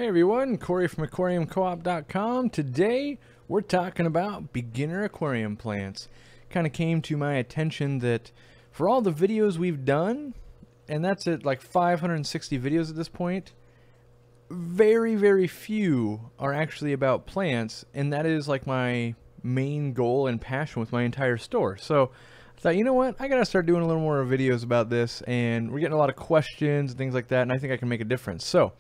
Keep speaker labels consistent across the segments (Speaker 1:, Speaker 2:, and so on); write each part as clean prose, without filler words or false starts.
Speaker 1: Hey everyone, Corey from aquariumco.op.com. Today we're talking about beginner aquarium plants. Kind of came to my attention that for all the videos we've done, and that's at like 560 videos at this point, very few are actually about plants, and that is like my main goal and passion with my entire store. So I thought, you know what, I gotta start doing a little more videos about this, and we're getting a lot of questions and things like that, and I think I can make a difference. So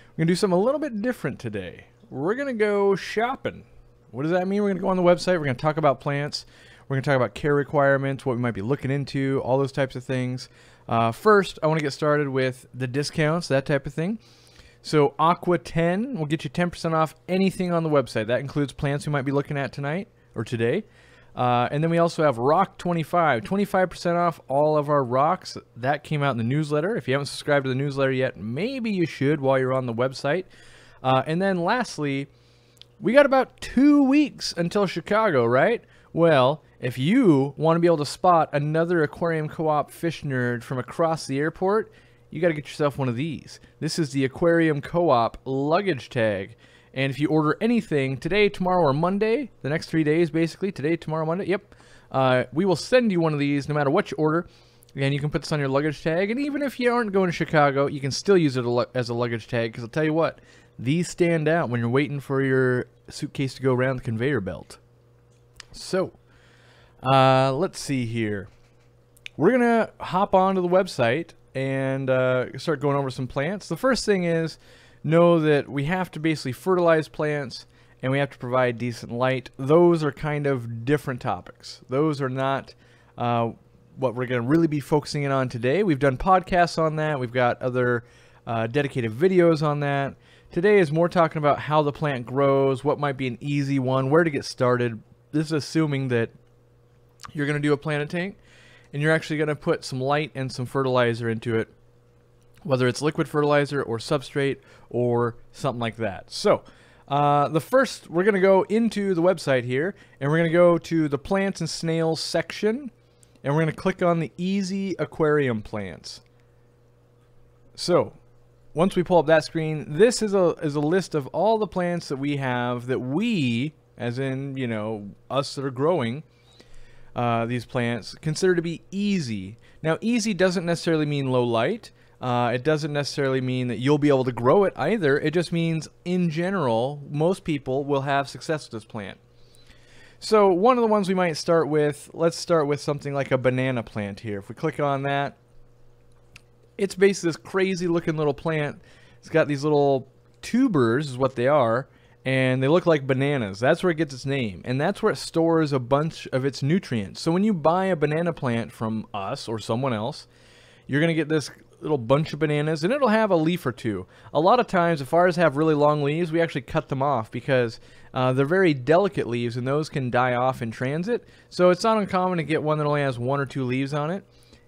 Speaker 1: we're going to do something a little bit different today. We're going to go shopping. What does that mean? We're going to go on the website. We're going to talk about plants. We're going to talk about care requirements, what we might be looking into, all those types of things. First, I want to get started with the discounts, that type of thing. So Aqua 10 will get you 10% off anything on the website. That includes plants we might be looking at tonight or today. And then we also have Rock 25, 25% off all of our rocks. That came out in the newsletter. If you haven't subscribed to the newsletter yet, maybe you should while you're on the website. And then lastly, we got about 2 weeks until Chicago, right? Well, if you want to be able to spot another Aquarium Co-op fish nerd from across the airport, you got to get yourself one of these. This is the Aquarium Co-op luggage tag. And if you order anything today, tomorrow, or Monday, the next 3 days basically, today, tomorrow, Monday, yep, we will send you one of these no matter what you order. And you can put this on your luggage tag. And even if you aren't going to Chicago, you can still use it as a luggage tag, because I'll tell you what, these stand out when you're waiting for your suitcase to go around the conveyor belt. So, let's see here. We're going to hop onto the website and start going over some plants. The first thing is, know that we have to basically fertilize plants and we have to provide decent light. Those are kind of different topics. Those are not what we're going to really be focusing in on today. We've done podcasts on that. We've got other dedicated videos on that. Today is more talking about how the plant grows, what might be an easy one, where to get started. This is assuming that you're going to do a planted tank and you're actually going to put some light and some fertilizer into it, whether it's liquid fertilizer or substrate or something like that. So the first, we're going to go into the website here, and we're going to go to the plants and snails section, and we're going to click on the easy aquarium plants. So once we pull up that screen, this is a list of all the plants that we have that we, as in, you know, us that are growing these plants, consider to be easy. Now, easy doesn't necessarily mean low light. It doesn't necessarily mean that you'll be able to grow it either. It just means, in general, most people will have success with this plant. So one of the ones we might start with, let's start with something like a banana plant here. If we click on that, it's basically this crazy looking little plant. It's got these little tubers, is what they are, and they look like bananas. That's where it gets its name, and that's where it stores a bunch of its nutrients. So when you buy a banana plant from us or someone else, you're going to get this little bunch of bananas, and it'll have a leaf or two. A lot of times, if ours have really long leaves, we actually cut them off because they're very delicate leaves, and those can die off in transit. So it's not uncommon to get one that only has 1 or 2 leaves on it.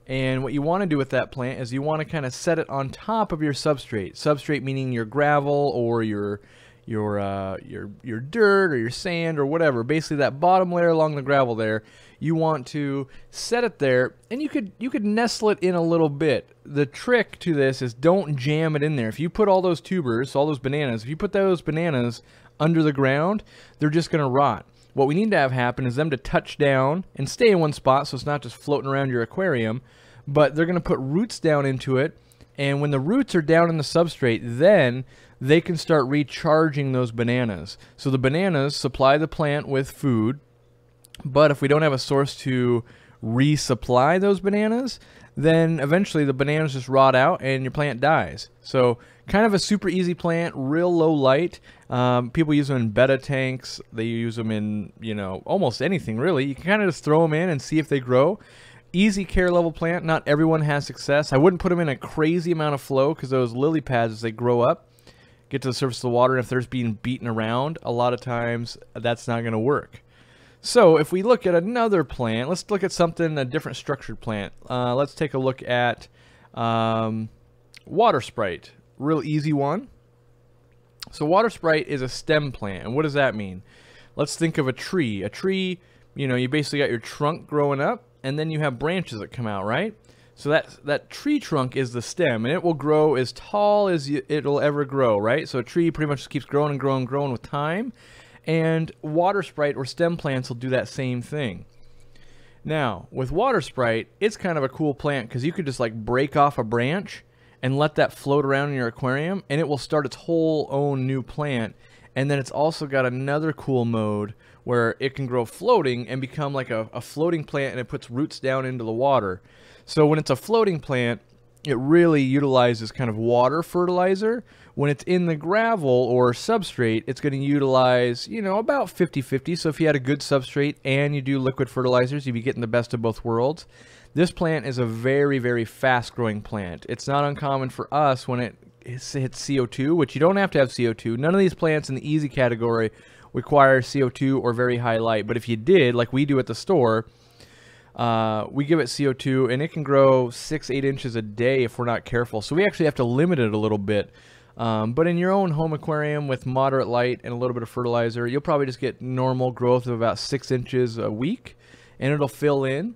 Speaker 1: And what you want to do with that plant is you want to kind of set it on top of your substrate. Substrate meaning your gravel or your dirt or your sand or whatever. Basically that bottom layer along the gravel there, you want to set it there, and you could nestle it in a little bit. The trick to this is don't jam it in there. If you put all those tubers, all those bananas, if you put those bananas under the ground, they're just going to rot. What we need to have happen is them to touch down and stay in one spot, so it's not just floating around your aquarium, but they're going to put roots down into it, and when the roots are down in the substrate, then they can start recharging those bananas. So the bananas supply the plant with food, but if we don't have a source to resupply those bananas, then eventually the bananas just rot out and your plant dies. So kind of a super easy plant, real low light. People use them in betta tanks. They use them in, you know, almost anything really. You can kind of just throw them in and see if they grow. Easy care level plant. Not everyone has success. I wouldn't put them in a crazy amount of flow, because those lily pads, as they grow up, get to the surface of the water, and if they're being beaten around, a lot of times that's not going to work. So if we look at another plant, let's look at something, a different structured plant. Let's take a look at water sprite. Real easy one. So water sprite is a stem plant, and what does that mean? Let's think of a tree. A tree, you know, you basically got your trunk growing up, and then you have branches that come out, right? So that tree trunk is the stem, and it will grow as tall as it'll ever grow, right? So a tree pretty much just keeps growing and growing and growing with time, and water sprite or stem plants will do that same thing. Now, with water sprite, it's kind of a cool plant because you could just like break off a branch and let that float around in your aquarium, and it will start its whole own new plant. And then it's also got another cool mode where it can grow floating and become like a floating plant, and it puts roots down into the water. So when it's a floating plant, it really utilizes kind of water fertilizer. When it's in the gravel or substrate, it's going to utilize, you know, about 50-50. So if you had a good substrate and you do liquid fertilizers, you'd be getting the best of both worlds. This plant is a very, very fast-growing plant. It's not uncommon for us when it hits CO2, which you don't have to have CO2. None of these plants in the easy category require CO2 or very high light. But if you did, like we do at the store, we give it CO2, and it can grow 6-8 inches a day if we're not careful. So we actually have to limit it a little bit. But in your own home aquarium with moderate light and a little bit of fertilizer, you'll probably just get normal growth of about 6 inches a week, and it'll fill in.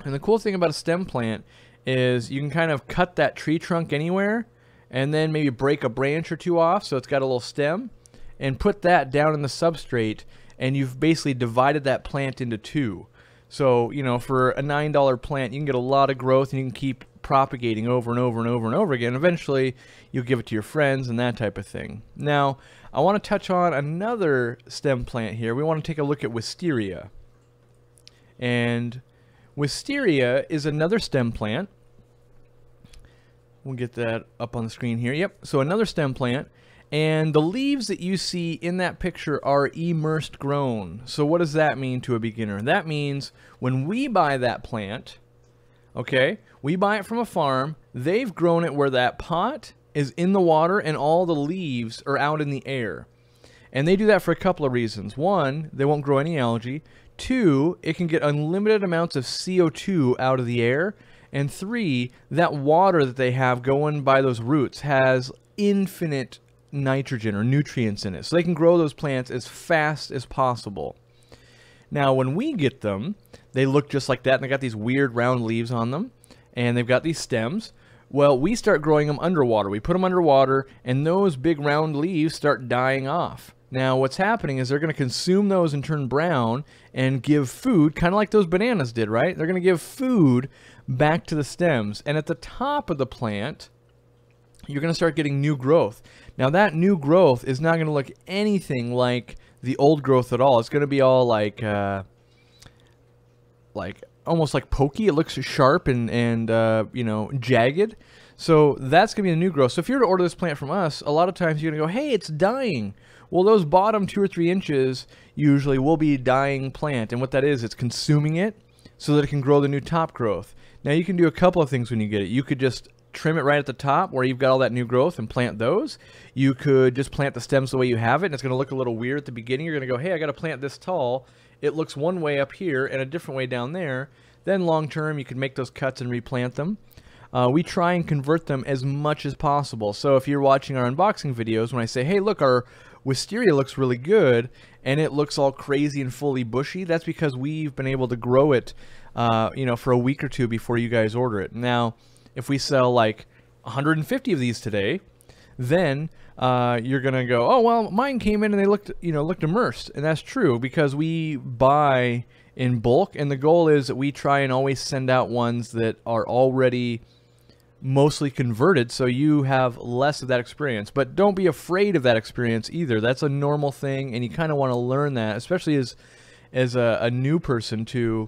Speaker 1: And the cool thing about a stem plant is you can kind of cut that tree trunk anywhere, and then maybe break a branch or two off so it's got a little stem, and put that down in the substrate, and you've basically divided that plant into two. So, you know, for a $9 plant, you can get a lot of growth, and you can keep propagating over and over and over and over again. Eventually, you'll give it to your friends and that type of thing. Now, I want to touch on another stem plant here. We want to take a look at Wisteria. And Wisteria is another stem plant. We'll get that up on the screen here. Yep, so another stem plant. And the leaves that you see in that picture are immersed grown. So what does that mean to a beginner? That means when we buy that plant, okay, we buy it from a farm, they've grown it where that pot is in the water and all the leaves are out in the air. And they do that for a couple of reasons. One, they won't grow any algae. Two, it can get unlimited amounts of CO2 out of the air. And three, that water that they have going by those roots has infinite nitrogen or nutrients in it, so they can grow those plants as fast as possible. Now when we get them, they look just like that, and they got these weird round leaves on them, and they've got these stems. Well, we start growing them underwater. We put them underwater, and those big round leaves start dying off. Now what's happening is they're going to consume those and turn brown and give food, kind of like those bananas did, right? They're going to give food back to the stems, and at the top of the plant you're going to start getting new growth. Now that new growth is not going to look anything like the old growth at all. It's going to be all like almost like pokey. It looks sharp and you know, jagged. So that's going to be the new growth. So if you were to order this plant from us, a lot of times you're going to go, hey, it's dying. Well, those bottom 2 or 3 inches usually will be dying plant. And what that is, it's consuming it so that it can grow the new top growth. Now you can do a couple of things when you get it. You could just trim it right at the top where you've got all that new growth and plant those. You could just plant the stems the way you have it, and it's going to look a little weird at the beginning. You're going to go, hey, I got to plant this tall. It looks one way up here and a different way down there. Then long term, you can make those cuts and replant them. We try and convert them as much as possible. So if you're watching our unboxing videos, when I say, hey, look, our Wisteria looks really good, and it looks all crazy and fully bushy, that's because we've been able to grow it you know, for a week or two before you guys order it. Now, if we sell like 150 of these today, then you're gonna go, oh well, mine came in and they looked, you know, looked immersed, and that's true because we buy in bulk, and the goal is that we try and always send out ones that are already mostly converted, so you have less of that experience. But don't be afraid of that experience either. That's a normal thing, and you kind of want to learn that, especially as a new person to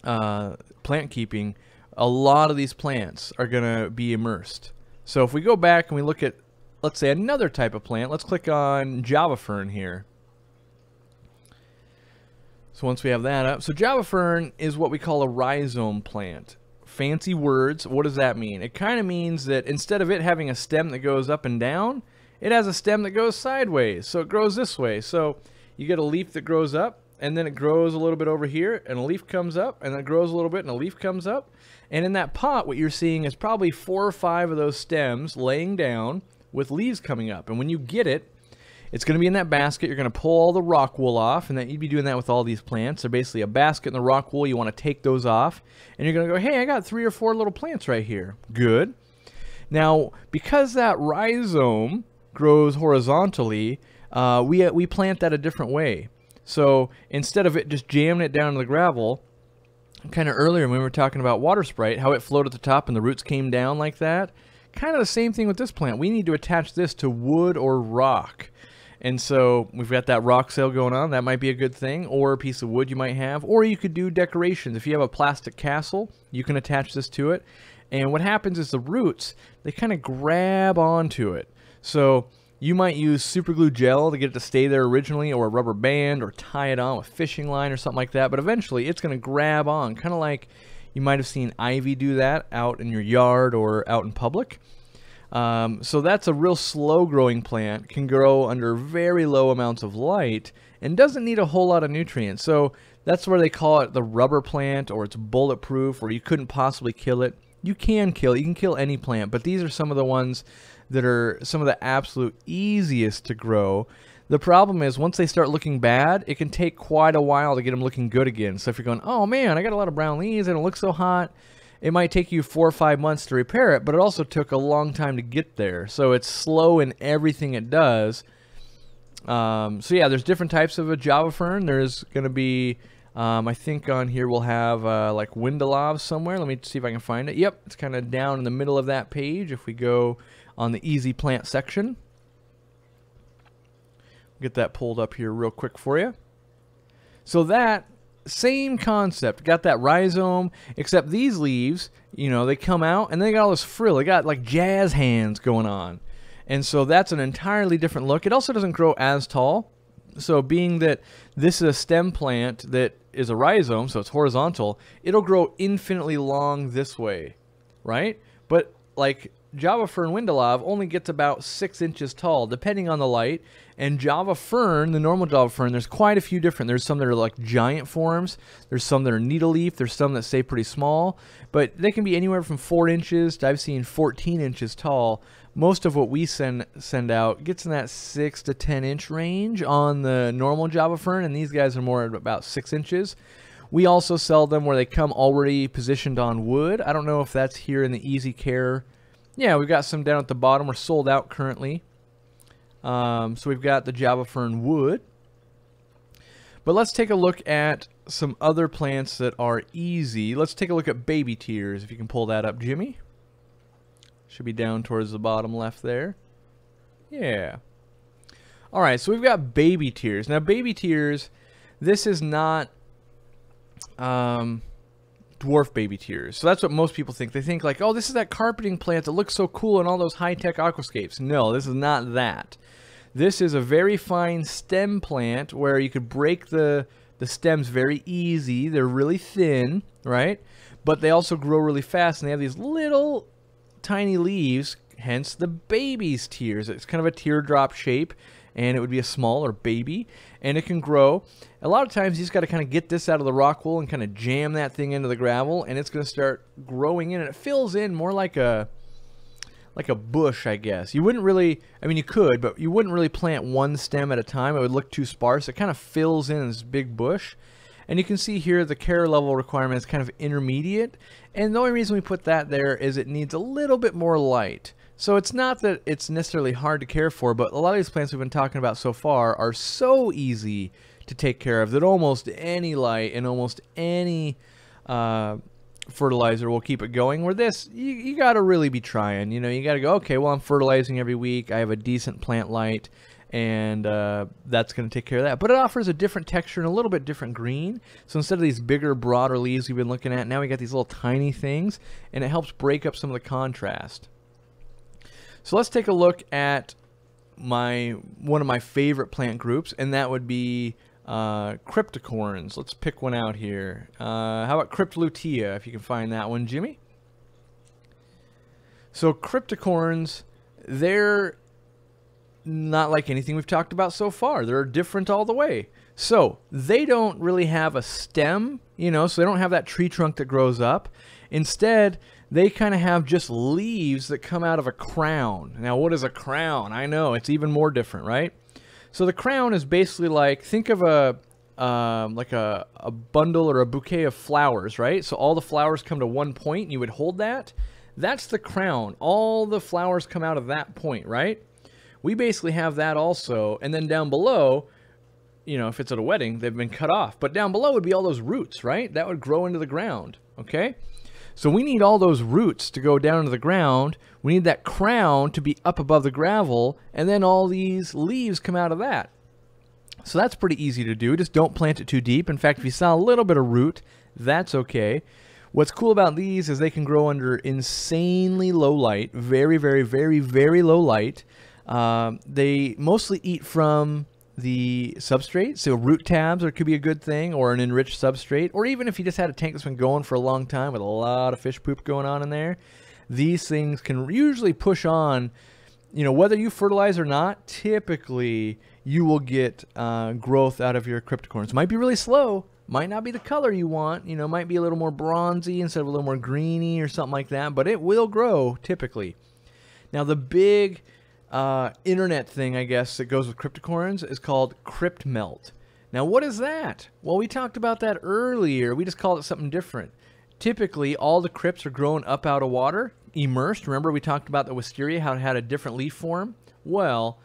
Speaker 1: plant keeping. A lot of these plants are going to be immersed. So if we go back and we look at, let's say, another type of plant, let's click on Java fern here. So once we have that up, so Java fern is what we call a rhizome plant. Fancy words. What does that mean? It kind of means that instead of it having a stem that goes up and down, it has a stem that goes sideways. So it grows this way. So you get a leaf that grows up, and then it grows a little bit over here, and a leaf comes up, and then it grows a little bit, and a leaf comes up. And in that pot, what you're seeing is probably 4 or 5 of those stems laying down with leaves coming up. And when you get it, It's going to be in that basket. You're going to pull all the rock wool off, and you'd be doing that with all these plants. They're basically a basket and the rock wool. You want to take those off, and you're going to go, hey, I got 3 or 4 little plants right here. Good. Now, because that rhizome grows horizontally, we plant that a different way. So instead of it just jamming it down to the gravel, kind of earlier when we were talking about water sprite, how it flowed at the top and the roots came down like that, kind of the same thing with this plant. We need to attach this to wood or rock. And so we've got that rock sail going on. That might be a good thing, or a piece of wood you might have, or you could do decorations. If you have a plastic castle, you can attach this to it. And what happens is the roots, they kind of grab onto it. So you might use super glue gel to get it to stay there originally, or a rubber band, or tie it on with fishing line or something like that. But eventually it's going to grab on, kind of like you might have seen ivy do that out in your yard or out in public. So that's a real slow growing plant, can grow under very low amounts of light, and doesn't need a whole lot of nutrients. So that's where they call it the rubber plant, or it's bulletproof, or you couldn't possibly kill it. You can kill any plant, but these are some of the ones that are some of the absolute easiest to grow. The problem is once they start looking bad, it can take quite a while to get them looking good again. So if you're going, oh man, I got a lot of brown leaves, they don't look so hot, it might take you 4 or 5 months to repair it, but it also took a long time to get there. So it's slow in everything it does. So yeah, there's different types of a Java fern. There's going to be, I think on here we'll have like Windelov somewhere. Let me see if I can find it. Yep, it's kind of down in the middle of that page. If we go on the easy plant section, get that pulled up here real quick for you. So that same concept, got that rhizome, except these leaves, you know, they come out and they got all this frill. They got like jazz hands going on. And so that's an entirely different look. It also doesn't grow as tall. So being that this is a stem plant that is a rhizome, so it's horizontal, it'll grow infinitely long this way, right? But like Java fern Windelov only gets about 6 inches tall, depending on the light. And Java fern, the normal Java fern, there's quite a few different. There's some that are like giant forms. There's some that are needle leaf. There's some that stay pretty small. But they can be anywhere from 4 inches to I've seen 14 inches tall. Most of what we send out gets in that 6 to 10 inch range on the normal Java fern, and these guys are more at about 6 inches. We also sell them where they come already positioned on wood. I don't know if that's here in the Easy Care. Yeah, we've got some down at the bottom. We're sold out currently. So we've got the Java fern wood. But let's take a look at some other plants that are easy. Let's take a look at baby tears. If you can pull that up, Jimmy. Should be down towards the bottom left there. Yeah. Alright, so we've got baby tears. Now baby tears, this is not dwarf baby tears. So that's what most people think. They think like, oh, this is that carpeting plant that looks so cool in all those high-tech aquascapes. No, this is not that. This is a very fine stem plant where you could break the stems very easy. They're really thin, right? But they also grow really fast, and they have these little tiny leaves, hence the baby's tears. It's kind of a teardrop shape, and it would be a smaller baby, and it can grow. A lot of times you just got to kind of get this out of the rock wool and kind of jam that thing into the gravel, and it's going to start growing in, and it fills in more like a bush, I guess. You wouldn't really, I mean you could, but you wouldn't really plant one stem at a time. It would look too sparse. It kind of fills in this big bush. And you can see here the care level requirement is kind of intermediate. And the only reason we put that there is it needs a little bit more light. So it's not that it's necessarily hard to care for, but a lot of these plants we've been talking about so far are so easy to take care of that almost any light and almost any fertilizer will keep it going. Where this, you got to really be trying. You know, you got to go, okay, well, I'm fertilizing every week. I have a decent plant light. And that's going to take care of that. But it offers a different texture and a little bit different green. So instead of these bigger, broader leaves we've been looking at, now we got these little tiny things, and it helps break up some of the contrast. So let's take a look at one of my favorite plant groups, and that would be Cryptocorynes. Let's pick one out here. How about Lutea, if you can find that one, Jimmy? So Cryptocorynes, they're not like anything we've talked about so far. They're different all the way. So they don't really have a stem, you know, so they don't have that tree trunk that grows up. Instead, they kind of have just leaves that come out of a crown. Now, what is a crown? I know, it's even more different, right? So the crown is basically like, think of a bundle or a bouquet of flowers, right? So all the flowers come to one point and you would hold that. That's the crown. All the flowers come out of that point, right? We basically have that also. And then down below, you know, if it's at a wedding, they've been cut off. But down below would be all those roots, right? That would grow into the ground, okay? So we need all those roots to go down into the ground. We need that crown to be up above the gravel, and then all these leaves come out of that. So that's pretty easy to do. Just don't plant it too deep. In fact, if you saw a little bit of root, that's okay. What's cool about these is they can grow under insanely low light, very, very, very, very low light. They mostly eat from the substrate, so root tabs could be a good thing, or an enriched substrate, or even if you just had a tank that's been going for a long time with a lot of fish poop going on in there, these things can usually push on. You know, whether you fertilize or not, typically you will get growth out of your cryptocorynes. Might be really slow, might not be the color you want, you know, might be a little more bronzy instead of a little more greeny or something like that, but it will grow typically. Now the big internet thing, I guess, that goes with cryptocorynes is called crypt melt. Now what is that? Well, we talked about that earlier. We just called it something different. Typically all the crypts are growing up out of water, immersed. Remember we talked about the Wisteria, how it had a different leaf form? Well,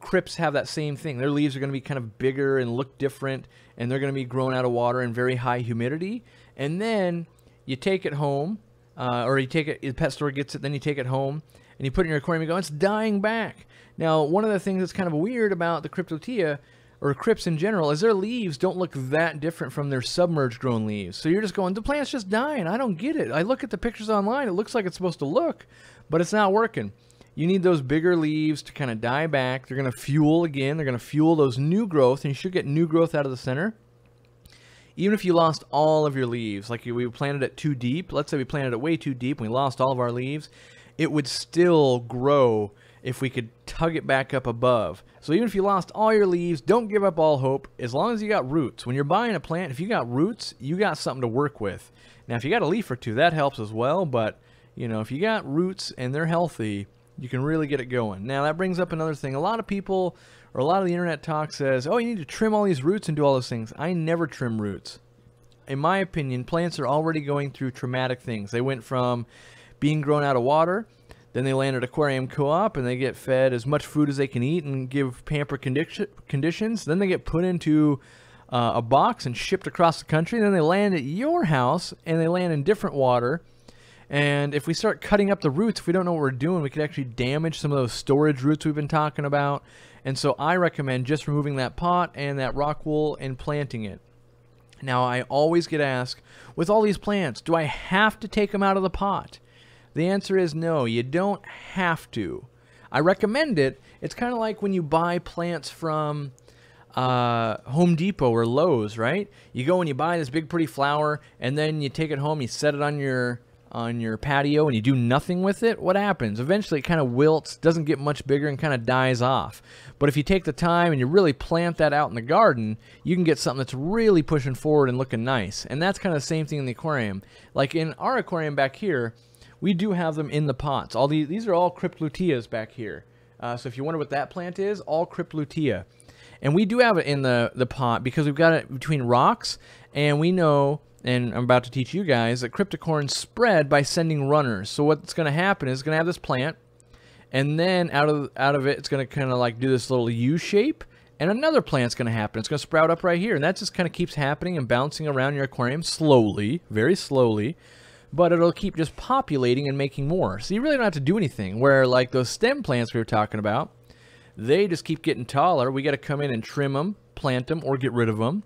Speaker 1: crypts have that same thing. Their leaves are going to be kind of bigger and look different, and they're going to be grown out of water in very high humidity. And then you take it home, or you take it, the pet store gets it, then you take it home, and you put it in your aquarium and go, it's dying back. Now, one of the things that's kind of weird about the Cryptocoryne, or crypts in general, is their leaves don't look that different from their submerged grown leaves. So you're just going, the plant's just dying. I don't get it. I look at the pictures online. It looks like it's supposed to look, but it's not working. You need those bigger leaves to kind of die back. They're going to fuel again. They're going to fuel those new growth, and you should get new growth out of the center. Even if you lost all of your leaves, like we planted it too deep, let's say we planted it way too deep and we lost all of our leaves, it would still grow if we could tug it back up above. So even if you lost all your leaves, don't give up all hope as long as you got roots. When you're buying a plant, if you got roots, you got something to work with. Now, if you got a leaf or two, that helps as well, but you know, if you got roots and they're healthy, you can really get it going. Now, that brings up another thing. A lot of people, or a lot of the internet talk says, oh, you need to trim all these roots and do all those things. I never trim roots. In my opinion, plants are already going through traumatic things. They went from being grown out of water, then they land at Aquarium Co-Op and they get fed as much food as they can eat and give pamper conditions. Then they get put into a box and shipped across the country. Then they land at your house and they land in different water. And if we start cutting up the roots, if we don't know what we're doing, we could actually damage some of those storage roots we've been talking about. And so I recommend just removing that pot and that rock wool and planting it. Now, I always get asked, with all these plants, do I have to take them out of the pot? The answer is no, you don't have to. I recommend it. It's kind of like when you buy plants from Home Depot or Lowe's, right? You go and you buy this big pretty flower, and then you take it home, you set it on your patio, and you do nothing with it. What happens? Eventually it kind of wilts, doesn't get much bigger, and kind of dies off. But if you take the time and you really plant that out in the garden, you can get something that's really pushing forward and looking nice. And that's kind of the same thing in the aquarium. Like in our aquarium back here, we do have them in the pots. All these are all Cryptocorynes back here. So if you wonder what that plant is, all Cryptocoryne. And we do have it in the pot because we've got it between rocks, and we know, and I'm about to teach you guys, that cryptocorynes spread by sending runners. So what's going to happen is it's going to have this plant, and then out of it, it's going to kind of like do this little U shape, and another plant's going to happen. It's going to sprout up right here, and that just kind of keeps happening and bouncing around your aquarium slowly, very slowly, but it'll keep just populating and making more. So you really don't have to do anything, where like those stem plants we were talking about, they just keep getting taller. We got to come in and trim them, plant them, or get rid of them.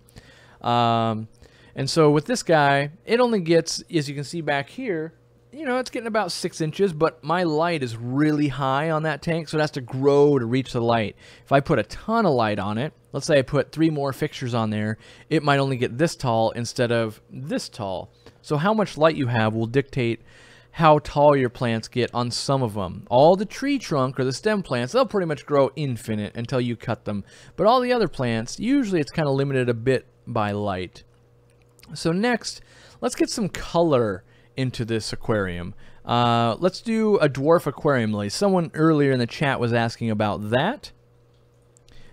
Speaker 1: And so with this guy, it only gets, as you can see back here, you know, it's getting about 6 inches, but my light is really high on that tank, so it has to grow to reach the light. If I put a ton of light on it, let's say I put 3 more fixtures on there, it might only get this tall instead of this tall. So how much light you have will dictate how tall your plants get on some of them. All the tree trunk or the stem plants, they'll pretty much grow infinite until you cut them. But all the other plants, usually it's kind of limited a bit by light. So next, let's get some color into this aquarium. Let's do a dwarf aquarium lily. Someone earlier in the chat was asking about that.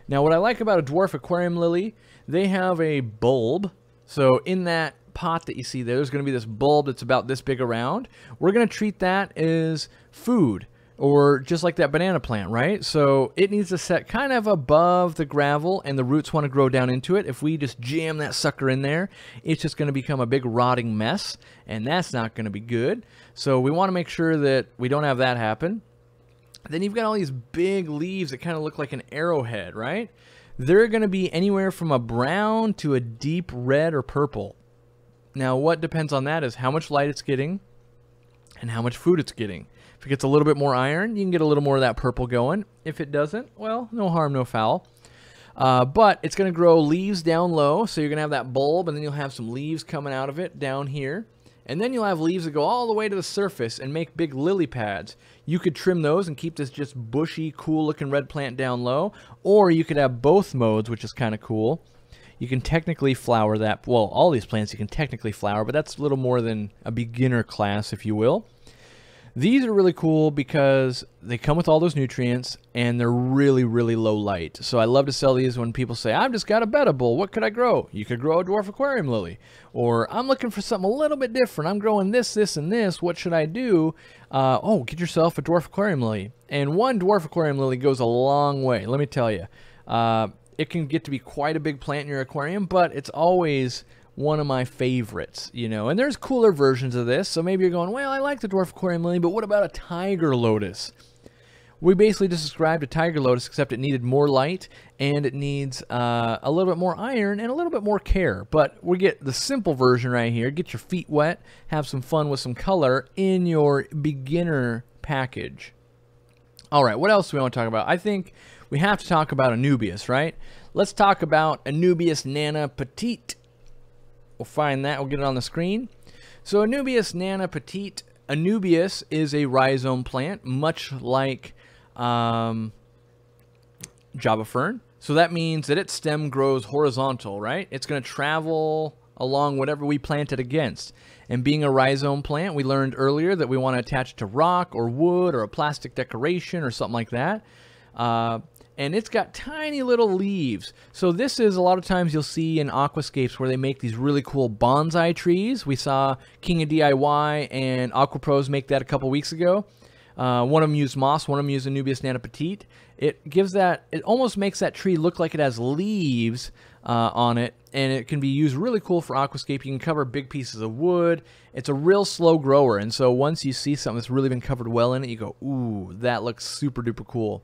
Speaker 1: Now, what I like about a dwarf aquarium lily, they have a bulb. So in that pot that you see there, there's going to be this bulb that's about this big around. We're going to treat that as food, or just like that banana plant, right? So it needs to set kind of above the gravel, and the roots want to grow down into it. If we just jam that sucker in there, it's just going to become a big rotting mess, and that's not going to be good. So we want to make sure that we don't have that happen. Then you've got all these big leaves that kind of look like an arrowhead, right? They're going to be anywhere from a brown to a deep red or purple. Now, what depends on that is how much light it's getting and how much food it's getting. If it gets a little bit more iron, you can get a little more of that purple going. If it doesn't, well, no harm, no foul. But it's going to grow leaves down low, so you're going to have that bulb, and then you'll have some leaves coming out of it down here. And then you'll have leaves that go all the way to the surface and make big lily pads. You could trim those and keep this just bushy, cool-looking red plant down low, or you could have both modes, which is kind of cool. You can technically flower that. Well, all these plants you can technically flower, but that's a little more than a beginner class, if you will. These are really cool because they come with all those nutrients, and they're really, really low light. So I love to sell these when people say, I've just got a bettable. What could I grow? You could grow a dwarf aquarium lily. Or I'm looking for something a little bit different. I'm growing this, this, and this. What should I do? Oh, get yourself a dwarf aquarium lily. And one dwarf aquarium lily goes a long way. Let me tell you. It can get to be quite a big plant in your aquarium, but it's always one of my favorites, you know. And there's cooler versions of this, so maybe you're going, well, I like the dwarf aquarium lily, but what about a tiger lotus? We basically just described a tiger lotus, except it needed more light, and it needs a little bit more iron and a little bit more care. But we get the simple version right here. Get your feet wet, have some fun with some color in your beginner package. All right, what else do we want to talk about? I think we have to talk about Anubias, right? Let's talk about Anubias nana petite. We'll find that. We'll get it on the screen. So Anubias nana petite. Anubias is a rhizome plant, much like Java fern. So that means that its stem grows horizontal, right? It's going to travel along whatever we plant it against. And being a rhizome plant, we learned earlier that we want to attach it to rock or wood or a plastic decoration or something like that. And it's got tiny little leaves. So this is a lot of times you'll see in aquascapes where they make these really cool bonsai trees. We saw King of DIY and AquaPros make that a couple weeks ago. One of them used moss, one of them used Anubias nana petite. It gives that, it almost makes that tree look like it has leaves on it, and it can be used really cool for aquascape. You can cover big pieces of wood. It's a real slow grower, and so once you see something that's really been covered well in it, you go, ooh, that looks super duper cool.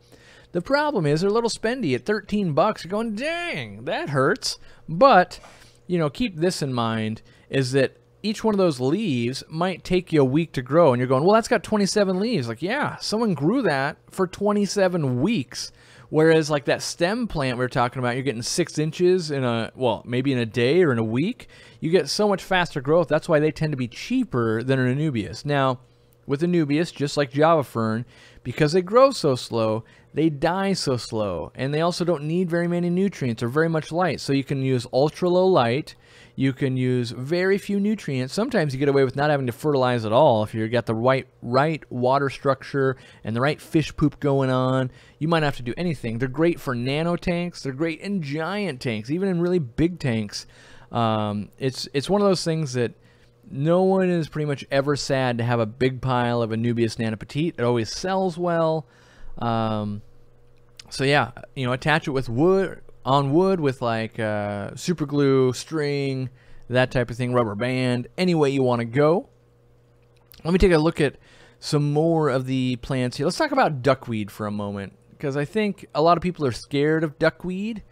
Speaker 1: The problem is they're a little spendy at 13 bucks. You're going, dang, that hurts. But, you know, keep this in mind, is that each one of those leaves might take you a week to grow. And you're going, well, that's got 27 leaves. Like, yeah, someone grew that for 27 weeks. Whereas, like that stem plant we were talking about, you're getting 6 inches in a, well, maybe in a day or in a week. You get so much faster growth. That's why they tend to be cheaper than an Anubias. Now, with Anubias, just like Java fern, because they grow so slow, they die so slow, and they also don't need very many nutrients or very much light. So you can use ultra low light, you can use very few nutrients. Sometimes you get away with not having to fertilize at all if you've got the right water structure and the right fish poop going on. You might not have to do anything. They're great for nano tanks. They're great in giant tanks, even in really big tanks. It's one of those things that no one is pretty much ever sad to have a big pile of Anubias nana petite. It always sells well. So yeah, you know, attach it with wood, on wood with like super glue, string, that type of thing, rubber band, any way you want to go. Let me take a look at some more of the plants here. Let's talk about duckweed for a moment, because I think a lot of people are scared of duckweed.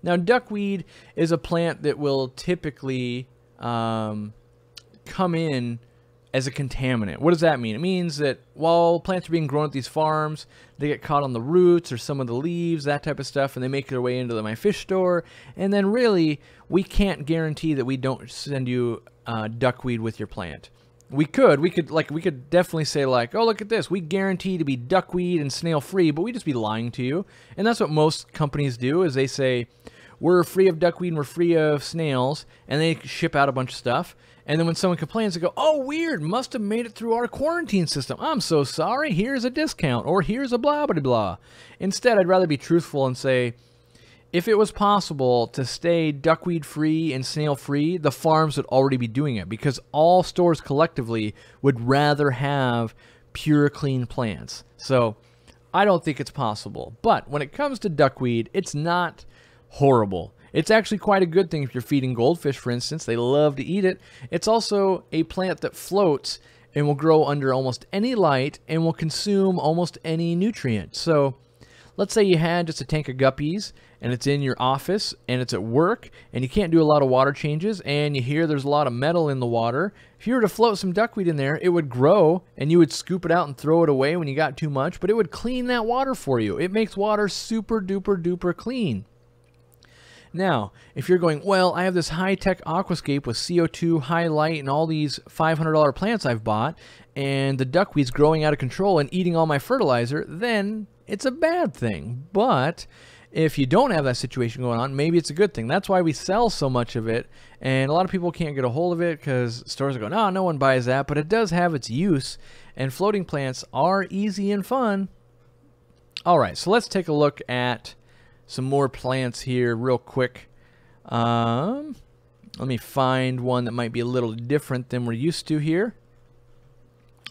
Speaker 1: Now, duckweed is a plant that will typically come in as a contaminant. What does that mean? It means that while plants are being grown at these farms, they get caught on the roots or some of the leaves, that type of stuff, and they make their way into my fish store. And then really, we can't guarantee that we don't send you duckweed with your plant. We could definitely say like, oh, look at this. We guarantee to be duckweed and snail free, but we'd just be lying to you. And that's what most companies do, is they say, we're free of duckweed and we're free of snails, and they ship out a bunch of stuff. And then when someone complains, they go, oh, weird, must have made it through our quarantine system. I'm so sorry, here's a discount, or here's a blah, blah, blah. Instead, I'd rather be truthful and say, if it was possible to stay duckweed free and snail free, the farms would already be doing it, because all stores collectively would rather have pure, clean plants. So I don't think it's possible. But when it comes to duckweed, it's not horrible. It's actually quite a good thing if you're feeding goldfish, for instance. They love to eat it. It's also a plant that floats and will grow under almost any light and will consume almost any nutrient. So let's say you had just a tank of guppies and it's in your office and it's at work and you can't do a lot of water changes and you hear there's a lot of metal in the water. If you were to float some duckweed in there, it would grow and you would scoop it out and throw it away when you got too much, but it would clean that water for you. It makes water super duper duper clean. Now, if you're going, well, I have this high-tech aquascape with CO2, high light, and all these $500 plants I've bought, and the duckweed's growing out of control and eating all my fertilizer, then it's a bad thing. But if you don't have that situation going on, maybe it's a good thing. That's why we sell so much of it, and a lot of people can't get a hold of it because stores are going, oh, no one buys that, but it does have its use, and floating plants are easy and fun. All right, so let's take a look at some more plants here real quick. Let me find one that might be a little different than we're used to here.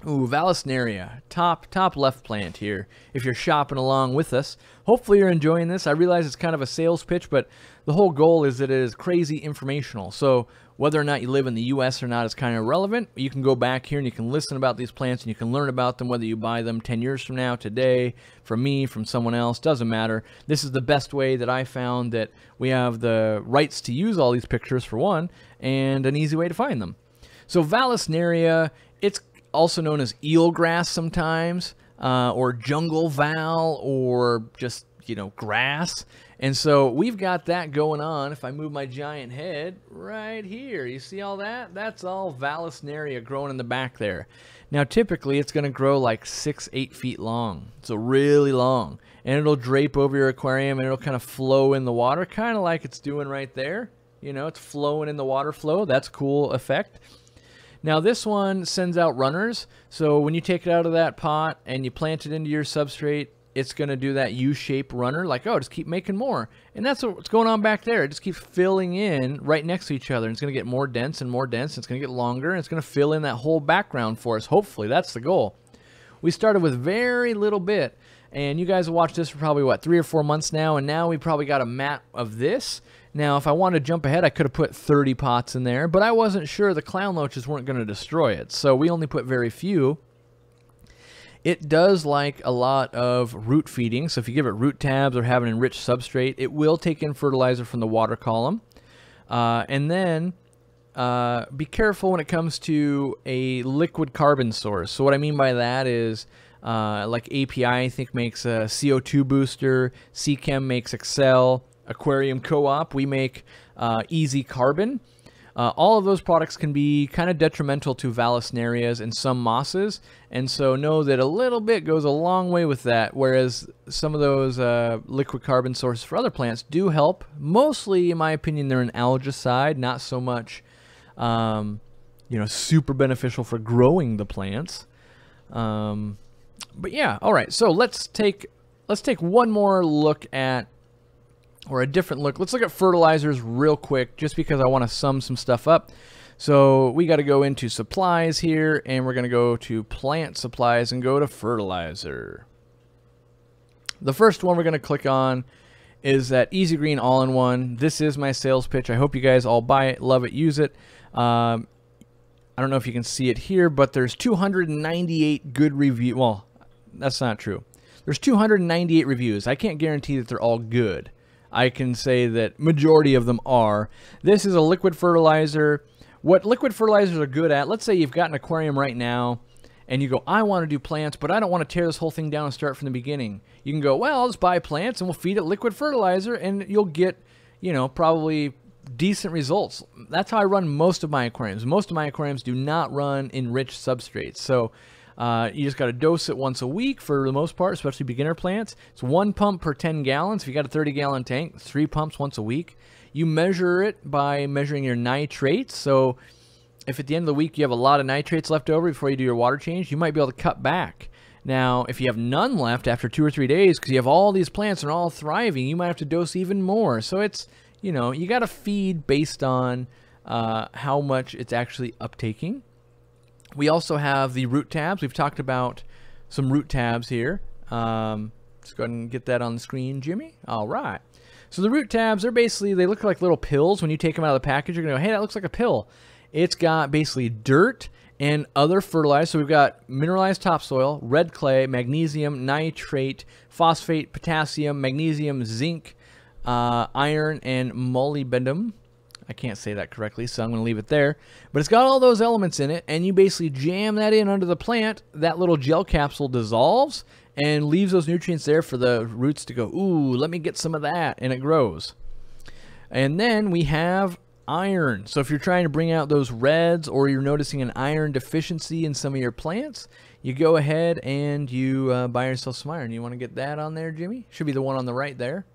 Speaker 1: Ooh, Vallisneria, top left plant here, if you're shopping along with us. Hopefully you're enjoying this. I realize it's kind of a sales pitch, but the whole goal is that it is crazy informational. So whether or not you live in the US or not is kind of irrelevant. You can go back here and you can listen about these plants and you can learn about them, whether you buy them 10 years from now, today, from me, from someone else, doesn't matter. This is the best way that I found that we have the rights to use all these pictures, for one, and an easy way to find them. So Vallisneria, it's also known as eelgrass sometimes, or Jungle Val, or just, you know, grass. And so we've got that going on. If I move my giant head right here, you see all that? That's all Vallisneria growing in the back there. Now typically it's going to grow like 6-8 feet long, so really long, and it'll drape over your aquarium and it'll kind of flow in the water, kind of like it's doing right there. You know, it's flowing in the water flow. That's a cool effect. Now this one sends out runners, so when you take it out of that pot and you plant it into your substrate, it's going to do that U-shaped runner, like, oh, just keep making more. And that's what's going on back there. It just keeps filling in right next to each other. And it's going to get more dense and more dense. And it's going to get longer, and it's going to fill in that whole background for us. Hopefully, that's the goal. We started with very little bit, and you guys have watched this for probably, what, 3 or 4 months now, and now we probably got a mat of this. Now, if I wanted to jump ahead, I could have put 30 pots in there, but I wasn't sure the clown loaches weren't going to destroy it, so we only put very few. It does like a lot of root feeding, so if you give it root tabs or have an enriched substrate, it will take in fertilizer from the water column. And then be careful when it comes to a liquid carbon source. So what I mean by that is like API, I think, makes a CO2 booster, CChem makes Excel, Aquarium Co-Op, we make Easy Carbon. All of those products can be kind of detrimental to Vallisnerias and some mosses, and so know that a little bit goes a long way with that, whereas some of those liquid carbon sources for other plants do help. Mostly, in my opinion, they're an algicide, not so much you know, super beneficial for growing the plants. But yeah, all right, so let's take one more look at, or a different look. Let's look at fertilizers real quick, just because I want to sum some stuff up. So we got to go into supplies here, and we're going to go to plant supplies and go to fertilizer. The first one we're going to click on is that Easy Green All-in-One. This is my sales pitch. I hope you guys all buy it, love it, use it. I don't know if you can see it here, but there's 298 good reviews. Well, that's not true. There's 298 reviews. I can't guarantee that they're all good. I can say that majority of them are. This is a liquid fertilizer. What liquid fertilizers are good at, let's say you've got an aquarium right now and you go, I want to do plants, but I don't want to tear this whole thing down and start from the beginning. You can go, well, I'll just buy plants and we'll feed it liquid fertilizer and you'll get, you know, probably decent results. That's how I run most of my aquariums. Most of my aquariums do not run enriched substrates. So you just got to dose it once a week for the most part, especially beginner plants. It's 1 pump per 10 gallons. If you got a 30-gallon tank, 3 pumps once a week. You measure it by measuring your nitrates. So if at the end of the week you have a lot of nitrates left over before you do your water change, you might be able to cut back. Now, if you have none left after 2 or 3 days because you have all these plants and they're all thriving, you might have to dose even more. So it's, you know, you got to feed based on how much it's actually uptaking. We also have the root tabs. We've talked about some root tabs here. Let's go ahead and get that on the screen, Jimmy. All right. So the root tabs are basically, they look like little pills. When you take them out of the package, you're going to go, hey, that looks like a pill. It's got basically dirt and other fertilizers. So we've got mineralized topsoil, red clay, magnesium, nitrate, phosphate, potassium, magnesium, zinc, iron, and molybdenum. I can't say that correctly, so I'm going to leave it there. But it's got all those elements in it, and you basically jam that in under the plant. That little gel capsule dissolves and leaves those nutrients there for the roots to go, ooh, let me get some of that, and it grows. And then we have iron. So if you're trying to bring out those reds, or you're noticing an iron deficiency in some of your plants, you go ahead and you buy yourself some iron. You want to get that on there, Jimmy? Should be the one on the right there.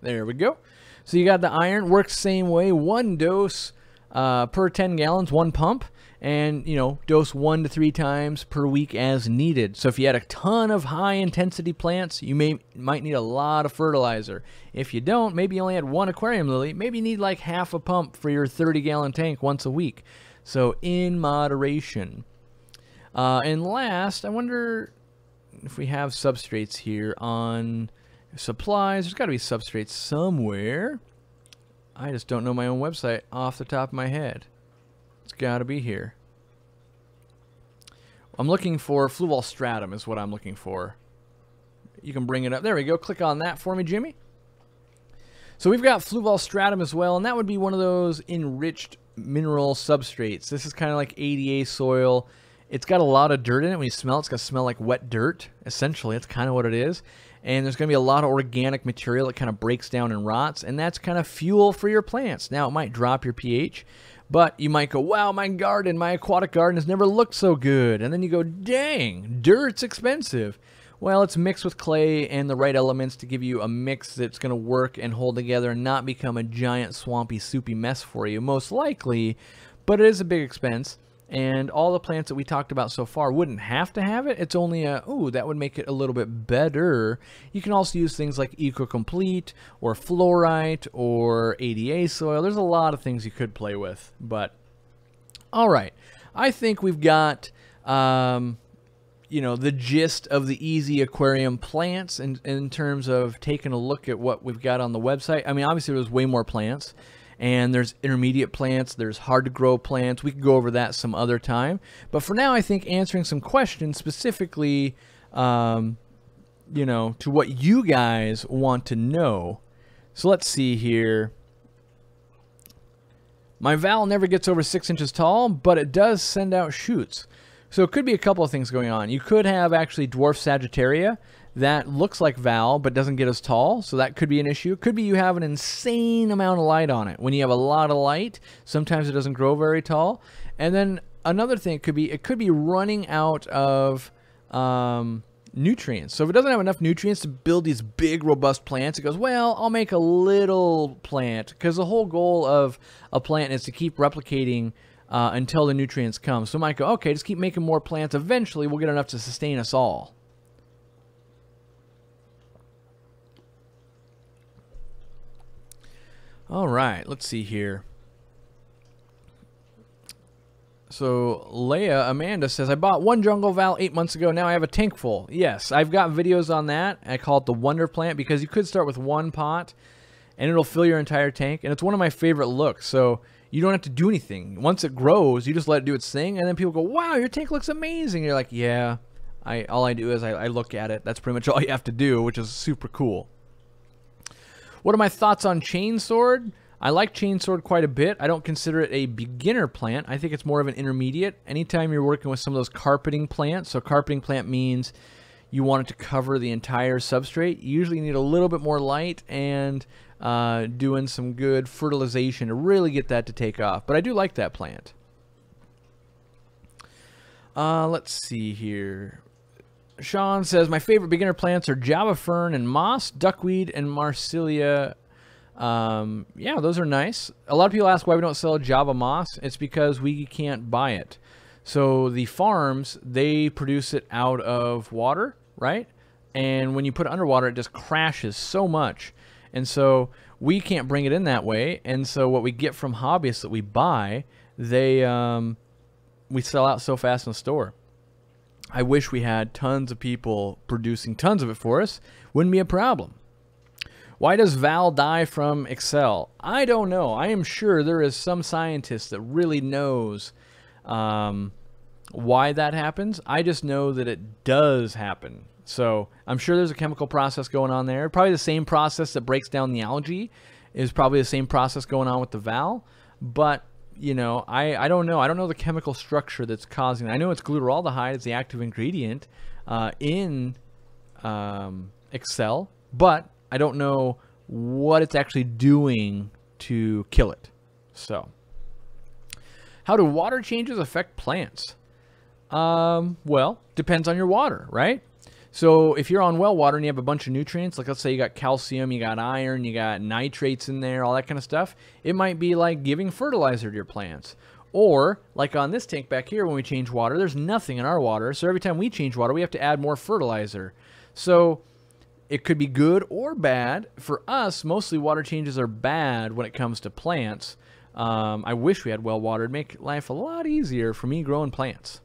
Speaker 1: There we go. So you got the iron, works the same way, 1 dose per 10 gallons, 1 pump, and, you know, dose 1 to 3 times per week as needed. So if you had a ton of high intensity plants, you might need a lot of fertilizer. If you don't, maybe you only had 1 aquarium lily, maybe you need like half a pump for your 30-gallon tank once a week. So in moderation. And last, I wonder if we have substrates here on supplies. There's got to be substrates somewhere. I just don't know my own website off the top of my head. It's got to be here. I'm looking for fluval stratum is what I'm looking for. You can bring it up. There we go. Click on that for me, Jimmy. So we've got fluval stratum as well, and that would be one of those enriched mineral substrates. This is kind of like ADA soil. It's got a lot of dirt in it. When you smell it, it's going to smell like wet dirt. Essentially, it's kind of what it is. And there's going to be a lot of organic material that kind of breaks down and rots, and that's kind of fuel for your plants. Now, it might drop your pH, but you might go, wow, my garden, my aquatic garden has never looked so good. And then you go, dang, dirt's expensive. Well, it's mixed with clay and the right elements to give you a mix that's going to work and hold together and not become a giant swampy, soupy mess for you, most likely. But it is a big expense. And all the plants that we talked about so far wouldn't have to have it. It's only a, ooh, that would make it a little bit better. You can also use things like Eco-Complete or Fluorite or ADA soil. There's a lot of things you could play with. But, all right. I think we've got, you know, the gist of the easy aquarium plants in terms of taking a look at what we've got on the website. I mean, obviously there's way more plants. And there's intermediate plants, there's hard to grow plants. We could go over that some other time. But for now, I think answering some questions specifically, you know, to what you guys want to know. So let's see here. My Val never gets over 6 inches tall, but it does send out shoots. So it could be a couple of things going on. You could have actually dwarf Sagittaria that looks like Val but doesn't get as tall, so that could be an issue. It could be you have an insane amount of light on it. When you have a lot of light, sometimes it doesn't grow very tall. And then another thing it could be running out of nutrients. So if it doesn't have enough nutrients to build these big robust plants, it goes, well, I'll make a little plant, because the whole goal of a plant is to keep replicating until the nutrients come. So it might go, okay, just keep making more plants. Eventually we'll get enough to sustain us all. All right, let's see here. So Leia Amanda says, I bought 1 Jungle Val 8 months ago. Now I have a tank full. Yes, I've got videos on that. I call it the Wonder Plant because you could start with 1 pot and it'll fill your entire tank. And it's one of my favorite looks. So you don't have to do anything. Once it grows, you just let it do its thing. And then people go, wow, your tank looks amazing. And you're like, yeah, all I do is I look at it. That's pretty much all you have to do, which is super cool. What are my thoughts on chainsword? I like chainsword quite a bit. I don't consider it a beginner plant. I think it's more of an intermediate. Anytime you're working with some of those carpeting plants, so carpeting plant means you want it to cover the entire substrate. You usually need a little bit more light and doing some good fertilization to really get that to take off. But I do like that plant. Let's see here. Sean says, my favorite beginner plants are Java fern and moss, duckweed, and Marsilia. Yeah, those are nice. A lot of people ask why we don't sell Java moss. It's because we can't buy it. So the farms, they produce it out of water, right? And when you put it underwater, it just crashes so much. And so we can't bring it in that way. And so what we get from hobbyists that we buy, we sell out so fast in the store. I wish we had tons of people producing tons of it for us. Wouldn't be a problem. Why does Val die from Excel? I don't know. I am sure there is some scientist that really knows why that happens. I just know that it does happen. So I'm sure there's a chemical process going on there. Probably the same process that breaks down the algae is probably the same process going on with the Val. But, you know, I don't know. I don't know the chemical structure that's causing it. I know it's glutaraldehyde is the active ingredient in Excel, but I don't know what it's actually doing to kill it. So, how do water changes affect plants? Well, depends on your water, right? So if you're on well water and you have a bunch of nutrients, like let's say you got calcium, you got iron, you got nitrates in there, all that kind of stuff, it might be like giving fertilizer to your plants. Or like on this tank back here, when we change water, there's nothing in our water. So every time we change water, we have to add more fertilizer. So it could be good or bad. For us, mostly water changes are bad when it comes to plants. I wish we had well water. It'd make life a lot easier for me growing plants.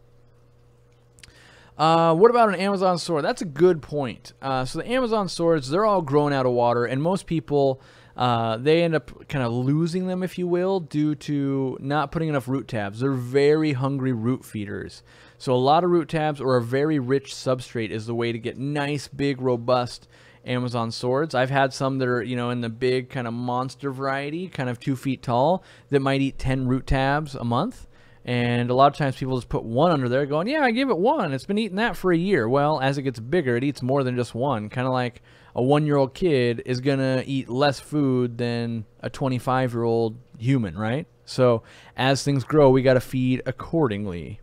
Speaker 1: What about an Amazon sword? That's a good point. So the Amazon swords, they're all grown out of water, and most people, they end up kind of losing them, if you will, due to not putting enough root tabs. They're very hungry root feeders. So a lot of root tabs or a very rich substrate is the way to get nice, big, robust Amazon swords. I've had some that are, you know, in the big kind of monster variety, kind of 2 feet tall, that might eat 10 root tabs a month. And a lot of times people just put one under there going, yeah, I give it one. It's been eating that for a year. Well, as it gets bigger, it eats more than just one. Kind of like a 1-year-old kid is going to eat less food than a 25-year-old human, right? So as things grow, we got to feed accordingly.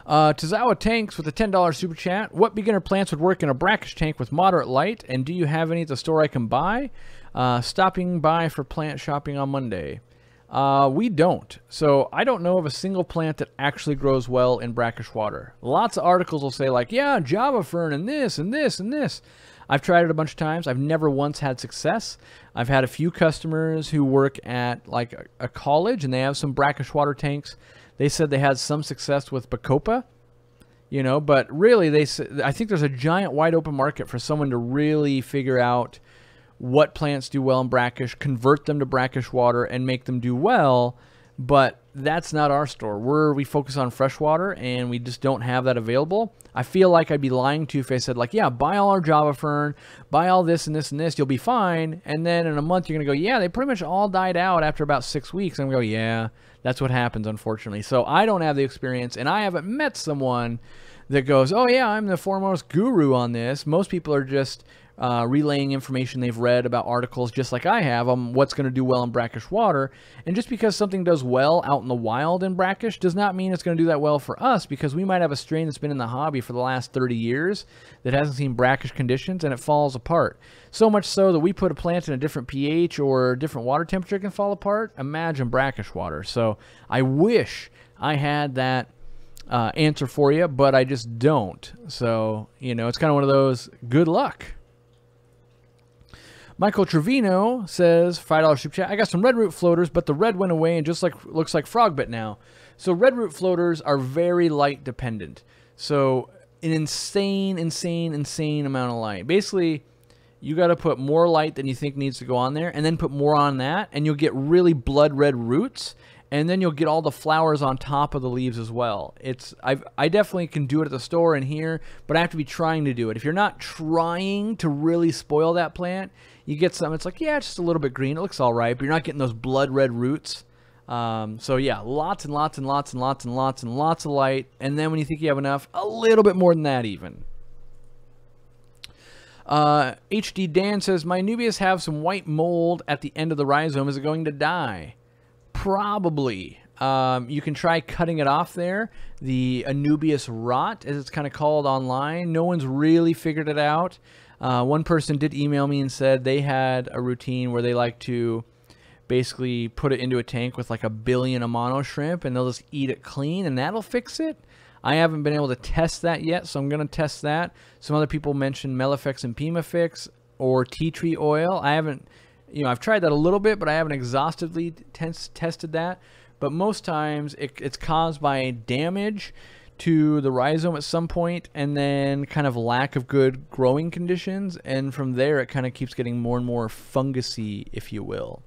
Speaker 1: Tazawa Tanks with a $10 super chat. What beginner plants would work in a brackish tank with moderate light? And do you have any at the store I can buy? Stopping by for plant shopping on Monday. We don't. So I don't know of a single plant that actually grows well in brackish water. Lots of articles will say like, yeah, Java fern and this and this and this. I've tried it a bunch of times. I've never once had success. I've had a few customers who work at like a college and they have some brackish water tanks. They said they had some success with Bacopa, you know, but really I think there's a giant wide open market for someone to really figure out what plants do well in brackish, convert them to brackish water, and make them do well. But that's not our store. We focus on freshwater, and we just don't have that available. I feel like I'd be lying to you if I said, like, yeah, buy all our Java fern, buy all this and this and this, you'll be fine. And then in a month, you're going to go, yeah, they pretty much all died out after about 6 weeks. And I'm going to go, yeah, that's what happens, unfortunately. So I don't have the experience, and I haven't met someone that goes, oh, yeah, I'm the foremost guru on this. Most people are just relaying information they've read about articles just like I have on what's going to do well in brackish water. And just because something does well out in the wild in brackish does not mean it's going to do that well for us, because we might have a strain that's been in the hobby for the last 30 years that hasn't seen brackish conditions and it falls apart. So much so that we put a plant in a different pH or a different water temperature, it can fall apart. Imagine brackish water. So I wish I had that answer for you, but I just don't. So, you know, it's kind of one of those, good luck. Michael Trevino says, $5 super chat. I got some red root floaters, but the red went away and just looks like frogbit now. So red root floaters are very light dependent. So an insane amount of light. Basically, you got to put more light than you think needs to go on there, and then put more on that, and you'll get really blood red roots, and then you'll get all the flowers on top of the leaves as well. I definitely can do it at the store and here, but I have to be trying to do it. If you're not trying to really spoil that plant, you get something, it's like, yeah, it's just a little bit green, it looks all right, but you're not getting those blood red roots. So yeah, lots of light, and then when you think you have enough, a little bit more than that even. HD Dan says, my Anubias have some white mold at the end of the rhizome. Is it going to die? Probably. You can try cutting it off there. The Anubias rot, as it's kind of called online. No one's really figured it out. One person did email me and said they had a routine where they like to basically put it into a tank with like 1 billion Amano shrimp, and they'll just eat it clean, and that'll fix it. I haven't been able to test that yet, so I'm going to test that. Some other people mentioned Melifix and Pimafix or tea tree oil. I haven't, I've tried that a little bit, but I haven't exhaustively tested that. But most times it's caused by damage to the rhizome at some point, and then kind of lack of good growing conditions, and from there it kind of keeps getting more and more fungusy, if you will.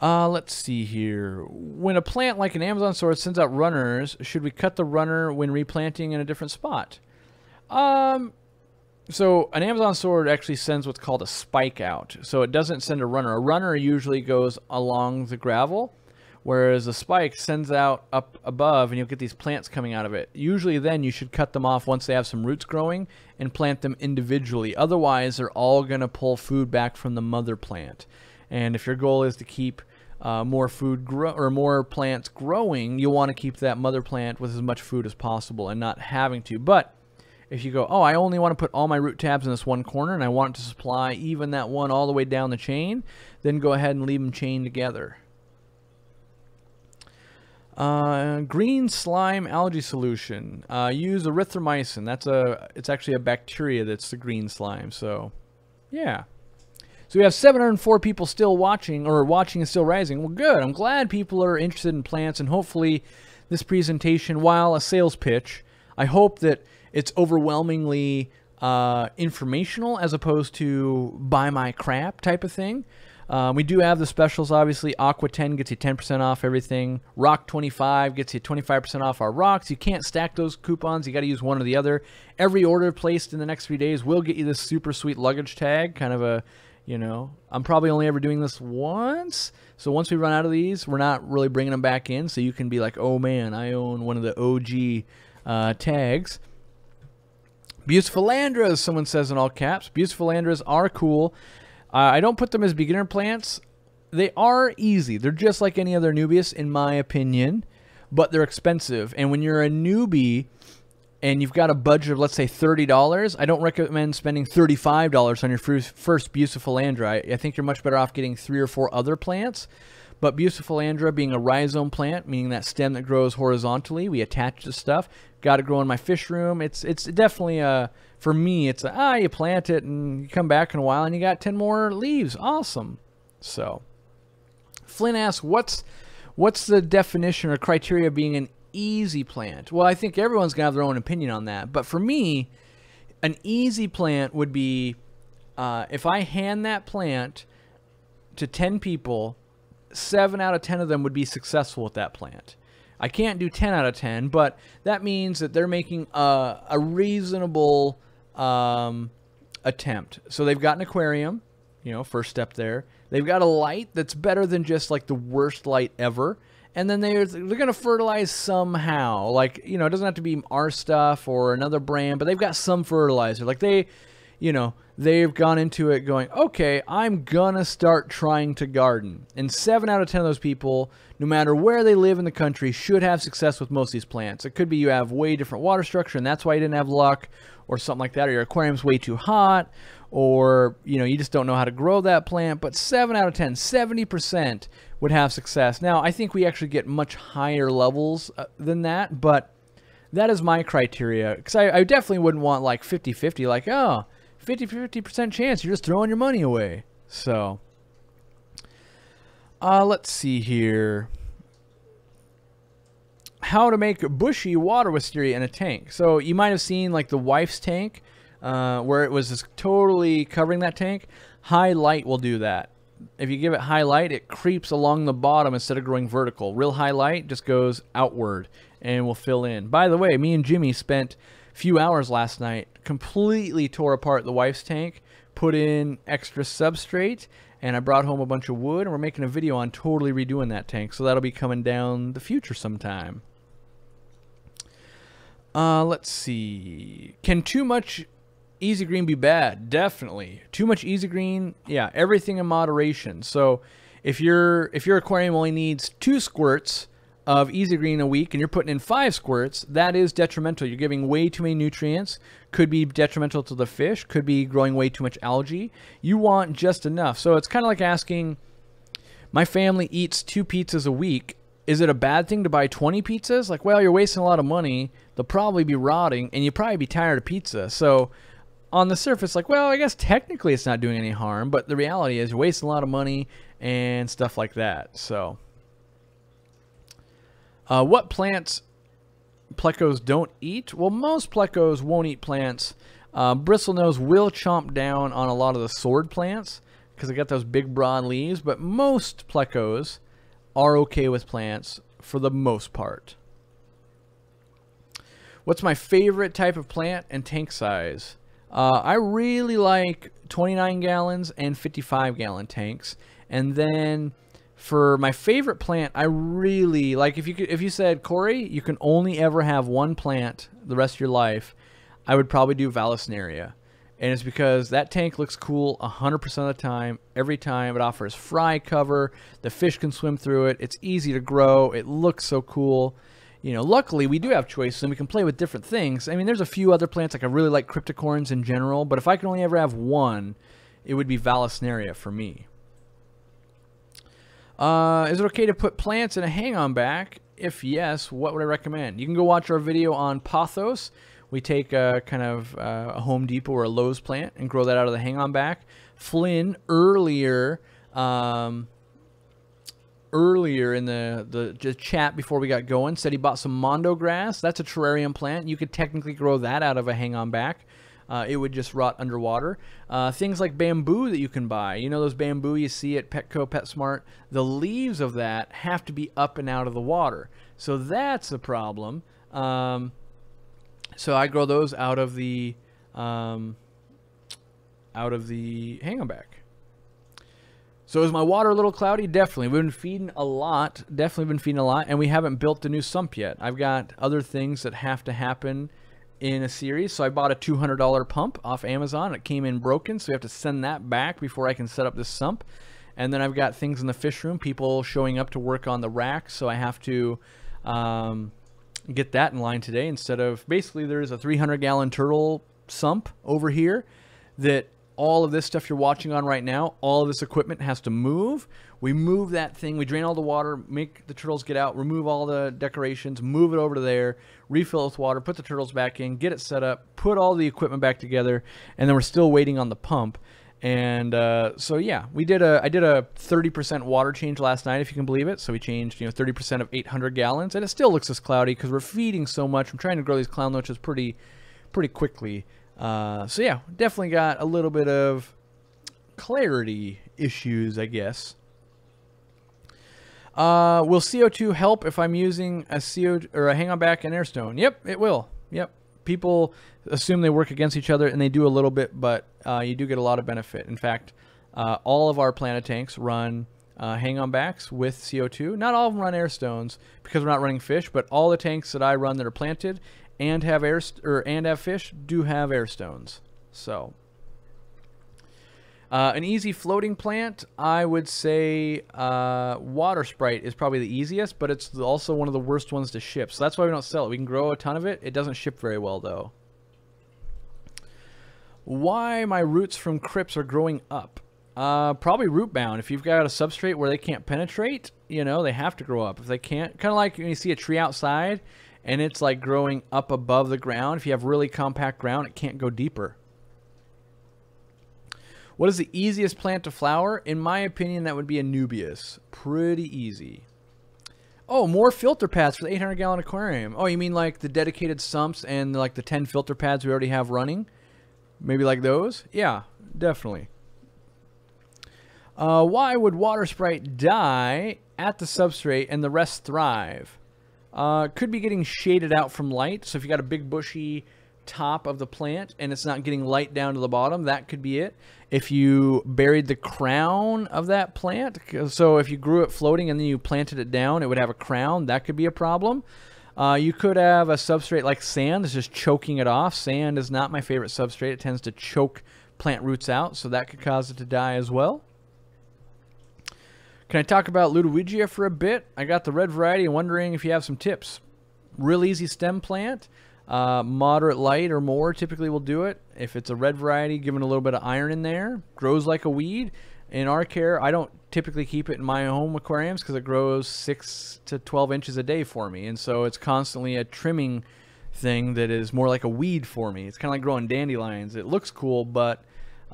Speaker 1: Let's see here. When a plant like an Amazon sword sends out runners, should we cut the runner when replanting in a different spot? So an Amazon sword actually sends what's called a spike out. So it doesn't send a runner. A runner usually goes along the gravel, whereas a spike sends out up above, and you'll get these plants coming out of it. Usually then you should cut them off once they have some roots growing and plant them individually. Otherwise, they're all going to pull food back from the mother plant. And if your goal is to keep more food more plants growing, you'll want to keep that mother plant with as much food as possible and not having to. But if you go, oh, I only want to put all my root tabs in this one corner and I want it to supply even that one all the way down the chain, then go ahead and leave them chained together. Green slime algae solution. Use erythromycin. It's actually a bacteria that's the green slime. So, yeah. So we have 704 people still watching, or watching and still rising. Well, good. I'm glad people are interested in plants, and hopefully this presentation, while a sales pitch, I hope that it's overwhelmingly informational as opposed to buy my crap type of thing. We do have the specials, obviously. Aqua 10 gets you 10% off everything. Rock 25 gets you 25% off our rocks. You can't stack those coupons. You got to use one or the other. Every order placed in the next 3 days will get you this super sweet luggage tag, kind of a, I'm probably only ever doing this once. So once we run out of these, we're not really bringing them back in. So you can be like, oh man, I own one of the OG tags. Bucephalandras, someone says in all caps. Bucephalandras are cool. I don't put them as beginner plants. They are easy. They're just like any other Anubias, in my opinion, but they're expensive. And when you're a newbie and you've got a budget of, let's say, $30, I don't recommend spending $35 on your first Bucephalandra. I think you're much better off getting 3 or 4 other plants. But Bucephalandra being a rhizome plant, meaning that stem that grows horizontally, we attach the stuff. Got to grow in my fish room. It's definitely for me, it's you plant it and you come back in a while and you got 10 more leaves. Awesome. So Flynn asks, what's the definition or criteria of being an easy plant? Well, I think everyone's gonna have their own opinion on that, but for me, an easy plant would be if I hand that plant to 10 people, 7 out of 10 of them would be successful with that plant. I can't do 10 out of 10, but that means that they're making a reasonable attempt. So they've got an aquarium, first step there. They've got a light that's better than just like the worst light ever. And then they're going to fertilize somehow. Like, it doesn't have to be our stuff or another brand, but they've got some fertilizer. Like they've gone into it going, okay, I'm going to start trying to garden. And 7 out of 10 of those people, no matter where they live in the country, should have success with most of these plants. It could be you have way different water structure and that's why you didn't have luck, or something like that, or your aquarium's way too hot, or you just don't know how to grow that plant. But 7 out of 10, 70% would have success. Now, I think we actually get much higher levels than that, but that is my criteria. Because I definitely wouldn't want like 50-50, like, oh, 50% chance, you're just throwing your money away. So, let's see here. How to make bushy water wisteria in a tank. So you might have seen like the wife's tank, where it was just totally covering that tank. High light will do that. If you give it high light, it creeps along the bottom instead of growing vertical. Real high light just goes outward and will fill in. By the way, me and Jimmy spent a few hours last night, completely tore apart the wife's tank, put in extra substrate, and I brought home a bunch of wood, and we're making a video on totally redoing that tank. So that'll be coming down the future sometime. Let's see. Can too much easy green be bad? Definitely. Too much easy green, yeah, everything in moderation. So if your aquarium only needs 2 squirts of Easy Green a week and you're putting in 5 squirts, that is detrimental. You're giving way too many nutrients. Could be detrimental to the fish. Could be growing way too much algae. You want just enough. So it's kind of like asking, my family eats 2 pizzas a week. Is it a bad thing to buy 20 pizzas? Like, well, you're wasting a lot of money. They'll probably be rotting and you'll probably be tired of pizza. So on the surface, like, well, I guess technically it's not doing any harm, but the reality is you're wasting a lot of money and stuff like that. So what plants plecos don't eat? Well, most plecos won't eat plants. Bristlenose will chomp down on a lot of the sword plants because they got those big broad leaves, but most plecos are okay with plants for the most part. What's my favorite type of plant and tank size? I really like 29 gallons and 55 gallon tanks. And then for my favorite plant, I really like, if you said, Corey, you can only ever have one plant the rest of your life, I would probably do Vallisneria. And it's because that tank looks cool 100% of the time, every time. It offers fry cover, the fish can swim through it, it's easy to grow, it looks so cool. You know, luckily we do have choices and we can play with different things. I mean, there's a few other plants, like I really like Cryptocorynes in general, but if I could only ever have one, it would be Vallisneria for me. Is it okay to put plants in a hang-on back? If yes, what would I recommend? You can go watch our video on pothos. We take a kind of a Home Depot or a Lowe's plant and grow that out of the hang-on back. Flynn earlier in the chat before we got going said he bought some Mondo grass. That's a terrarium plant. You could technically grow that out of a hang-on back. It would just rot underwater. Things like bamboo that you can buy. You know those bamboo you see at Petco, PetSmart? The leaves of that have to be up and out of the water. So that's a problem. So I grow those out of the hang-on back. So is my water a little cloudy? Definitely. We've been feeding a lot. Definitely been feeding a lot. And we haven't built the new sump yet. I've got other things that have to happen in a series. So I bought a $200 pump off Amazon. It came in broken, so we have to send that back before I can set up this sump. And then I've got things in the fish room, people showing up to work on the rack, so I have to get that in line today instead of, basically there's a 300-gallon turtle sump over here that all of this stuff you're watching on right now, all of this equipment has to move. We move that thing, we drain all the water, make the turtles get out, remove all the decorations, move it over to there, refill it with water, put the turtles back in, get it set up, put all the equipment back together, and then we're still waiting on the pump. And so yeah, I did a 30% water change last night, if you can believe it. So we changed 30% of 800 gallons, and it still looks this cloudy because we're feeding so much. I'm trying to grow these clown loaches pretty quickly. So yeah, definitely got a little bit of clarity issues, I guess. Will CO2 help if I'm using a CO or a hang-on back and airstone? Yep, it will. Yep. People assume they work against each other, and they do a little bit, but you do get a lot of benefit. In fact, all of our Planet tanks run hang-on backs with CO2. Not all of them run airstones because we're not running fish, but all the tanks that I run that are planted and have fish do have airstones. So an easy floating plant, I would say water sprite is probably the easiest, but it's also one of the worst ones to ship. So that's why we don't sell it. We can grow a ton of it. It doesn't ship very well, though. Why my roots from crypts are growing up? Probably root bound. If you've got a substrate where they can't penetrate, they have to grow up. If they can't, kind of like when you see a tree outside and it's like growing up above the ground. If you have really compact ground, it can't go deeper. What is the easiest plant to flower? In my opinion, that would be Anubias. Pretty easy. Oh, more filter pads for the 800-gallon aquarium. Oh, you mean like the dedicated sumps and like the 10 filter pads we already have running? Maybe like those? Yeah, definitely. Why would water sprite die at the substrate and the rest thrive? Could be getting shaded out from light. So if you got a big bushy top of the plant and it's not getting light down to the bottom, that could be it. If you buried the crown of that plant, so if you grew it floating and then you planted it down, it would have a crown. That could be a problem. You could have a substrate like sand that's just choking it off. Sand is not my favorite substrate. It tends to choke plant roots out, so that could cause it to die as well. Can I talk about lutea for a bit? I got the red variety and wondering if you have some tips. Real easy stem plant. Moderate light or more typically will do it. If it's a red variety, given a little bit of iron in there, grows like a weed. In our care, I don't typically keep it in my home aquariums because it grows 6 to 12 inches a day for me, and so it's constantly a trimming thing that is more like a weed for me. It's kind of like growing dandelions. It looks cool, but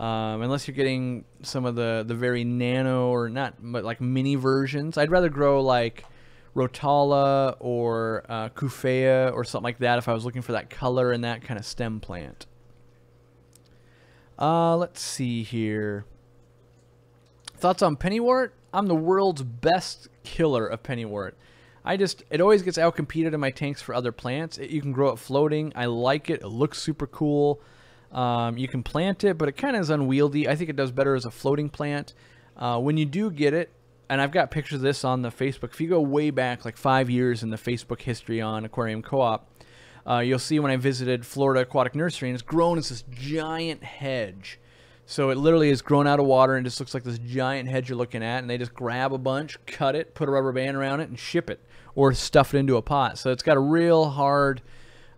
Speaker 1: unless you're getting some of the very nano or not, but like mini versions, I'd rather grow like Rotala or Kufea or something like that if I was looking for that color and that kind of stem plant. Let's see here. Thoughts on pennywort? I'm the world's best killer of pennywort. It always gets outcompeted in my tanks for other plants. You can grow it floating. I like it. It looks super cool. You can plant it, but it kind of is unwieldy. I think it does better as a floating plant. When you do get it, and I've got pictures of this on the Facebook. If you go way back, like 5 years in the Facebook history on Aquarium Co-op, you'll see when I visited Florida Aquatic Nursery, and it's grown as this giant hedge. So it literally is grown out of water and just looks like this giant hedge you're looking at, and they just grab a bunch, cut it, put a rubber band around it, and ship it, or stuff it into a pot. So it's got a real hard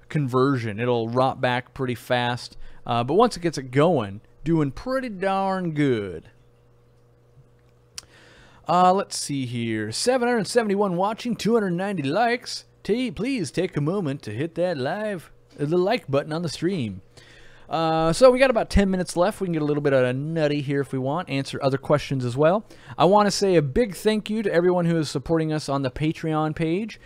Speaker 1: conversion. It'll rot back pretty fast, but once it gets it going, doing pretty darn good. Let's see here. 771 watching, 290 likes. Please take a moment to hit that the like button on the stream. So we got about 10 minutes left. We can get a little bit of a nutty here if we want, answer other questions as well. I want to say a big thank you to everyone who is supporting us on the Patreon page.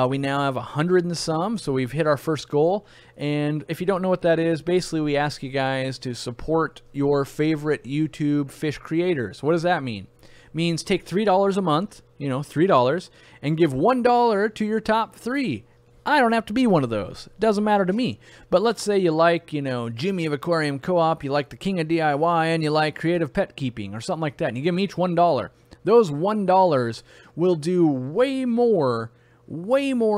Speaker 1: We now have 100 and some, so we've hit our first goal. And if you don't know what that is, basically we ask you guys to support your favorite YouTube fish creators. What does that mean? It means take $3 a month, you know, $3, and give $1 to your top 3. I don't have to be one of those. It doesn't matter to me. But let's say you like, you know, Jimmy of Aquarium Co-op, you like the King of DIY, and you like Creative Pet Keeping or something like that, and you give them each $1. Those $1 will do way more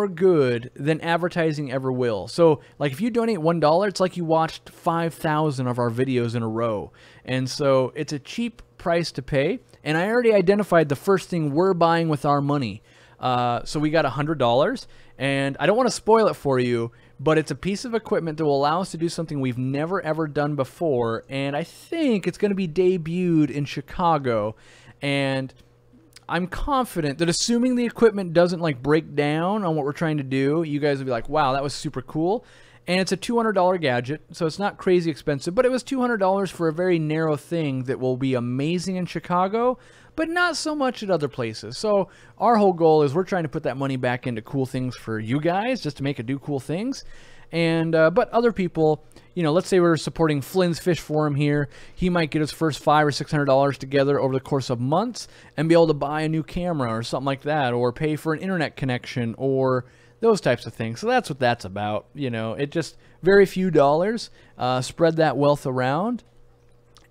Speaker 1: good than advertising ever will. So, like, if you donate $1, it's like you watched 5,000 of our videos in a row. And so it's a cheap price to pay. And I already identified the first thing we're buying with our money. So we got $100, and I don't want to spoil it for you, but it's a piece of equipment that will allow us to do something we've never ever done before, and I think it's going to be debuted in Chicago, and I'm confident that assuming the equipment doesn't like break down on what we're trying to do, you guys will be like, wow, that was super cool. And it's a $200 gadget, so it's not crazy expensive, but it was $200 for a very narrow thing that will be amazing in Chicago, but not so much at other places. So our whole goal is we're trying to put that money back into cool things for you guys, just to make it do cool things. And but other people, you know, let's say we're supporting Flynn's Fish Forum here. He might get his first $500 or $600 together over the course of months and be able to buy a new camera or something like that, or pay for an internet connection, or those types of things. So that's what that's about. You know, it just very few dollars, spread that wealth around,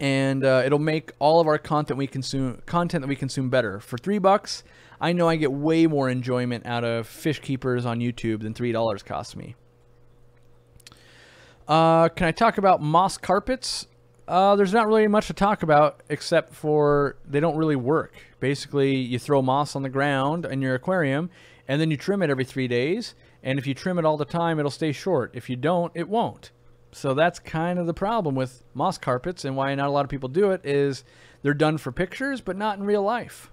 Speaker 1: and it'll make all of our content that we consume better. For $3, I know I get way more enjoyment out of fish keepers on YouTube than $3 costs me. Can I talk about moss carpets? There's not really much to talk about except for they don't really work. Basically, you throw moss on the ground in your aquarium, and then you trim it every 3 days, and if you trim it all the time, it'll stay short. If you don't, it won't. So that's kind of the problem with moss carpets, and why not a lot of people do it is they're done for pictures, but not in real life.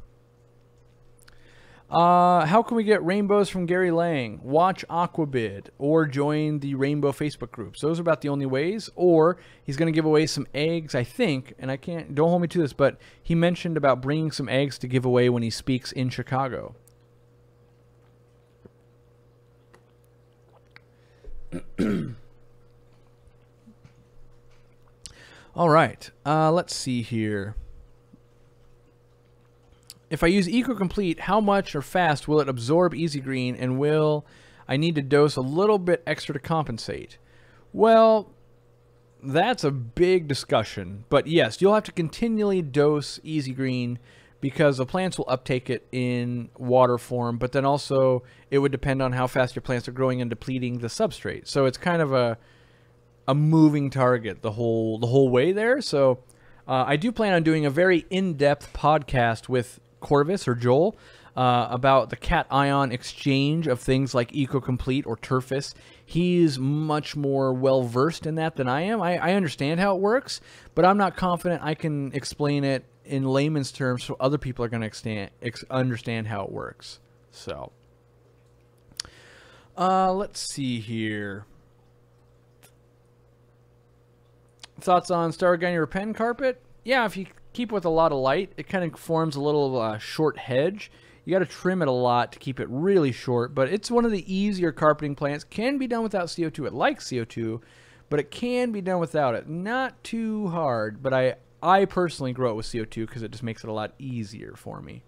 Speaker 1: How can we get rainbows from Gary Lang? Watch Aquabid or join the Rainbow Facebook groups. Those are about the only ways. Or he's going to give away some eggs, I think, and don't hold me to this, but he mentioned about bringing some eggs to give away when he speaks in Chicago. All right, let's see here. If I use EcoComplete, how much or fast will it absorb Easy Green, and will I need to dose a little bit extra to compensate? Well, that's a big discussion, but yes, you'll have to continually dose Easy Green because the plants will uptake it in water form, but then also it would depend on how fast your plants are growing and depleting the substrate. So it's kind of a moving target the whole way there. So I do plan on doing a very in-depth podcast with Corvus or Joel about the cation exchange of things like EcoComplete or Turfus. He's much more well-versed in that than I am. I understand how it works, but I'm not confident I can explain it in layman's terms so other people are going to understand how it works. So, let's see here. Thoughts on Stargarnia pen carpet? Yeah, if you keep it with a lot of light, it kind of forms a little short hedge. You got to trim it a lot to keep it really short, but it's one of the easier carpeting plants. Can be done without CO2. It likes CO2, but it can be done without it. Not too hard, but I personally grow it with CO2 because it just makes it a lot easier for me.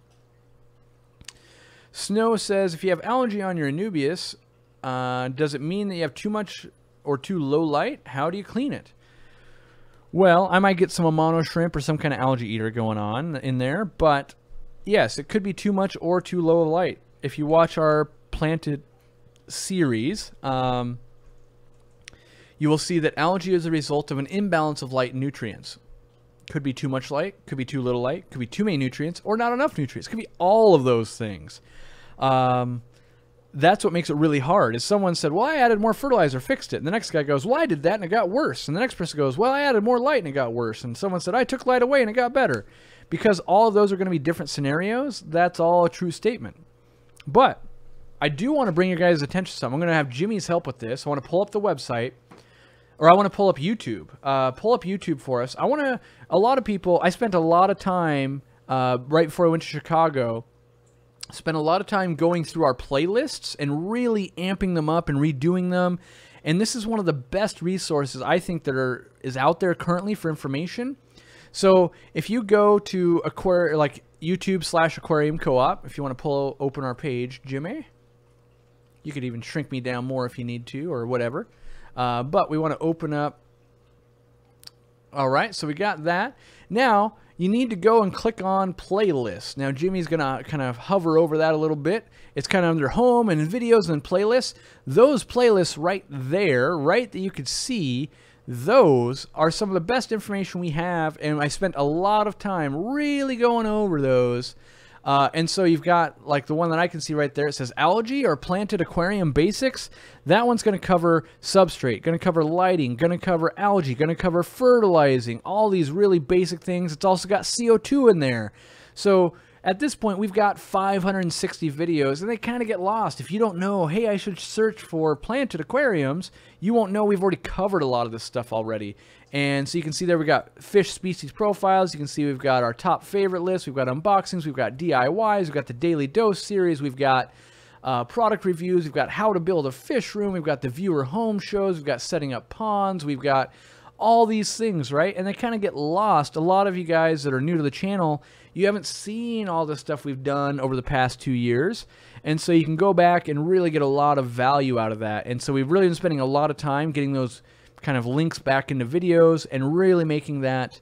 Speaker 1: Snow says, if you have algae on your Anubias, does it mean that you have too much or too low light? How do you clean it? Well, I might get some Amano shrimp or some kind of algae eater going on in there, but yes, it could be too much or too low of light. If you watch our planted series, you will see that algae is a result of an imbalance of light and nutrients. Could be too much light, could be too little light, could be too many nutrients, or not enough nutrients. Could be all of those things. That's what makes it really hard. Is someone said, well, I added more fertilizer, fixed it. And the next guy goes, well, I did that and it got worse. And the next person goes, well, I added more light and it got worse. And someone said, I took light away and it got better. Because all of those are going to be different scenarios, that's all a true statement. But I do want to bring your guys' attention to something. I'm going to have Jimmy's help with this. I want to pull up the website, or I want to pull up YouTube. Pull up YouTube for us. A lot of people, I spent a lot of time right before I went to Chicago, spent a lot of time going through our playlists and really amping them up and redoing them. And this is one of the best resources I think that is out there currently for information. So if you go to YouTube/Aquarium Co-op, if you want to open our page, Jimmy, you could even shrink me down more if you need to or whatever. But we want to open up. All right, so we got that. Now you need to go and click on playlists. Now Jimmy's gonna kind of hover over that a little bit. It's kind of under home and videos and playlists. Those playlists right there, right, that you could see, those are some of the best information we have, and I spent a lot of time really going over those. And so you've got like the one that I can see right there. It says algae or planted aquarium basics. That one's going to cover substrate, going to cover lighting, going to cover algae, going to cover fertilizing, all these really basic things. It's also got CO2 in there. So at this point, we've got 560 videos, and they kind of get lost. If you don't know, hey, I should search for planted aquariums, you won't know we've already covered a lot of this stuff already. And so you can see there we got fish species profiles. You can see we've got our top favorite list. We've got unboxings. We've got DIYs. We've got the daily dose series. We've got product reviews. We've got how to build a fish room. We've got the viewer home shows. We've got setting up ponds. We've got all these things, right? And they kind of get lost. A lot of you guys that are new to the channel, you haven't seen all the stuff we've done over the past 2 years. And so you can go back and really get a lot of value out of that. And so we've really been spending a lot of time getting those kind of links back into videos and really making that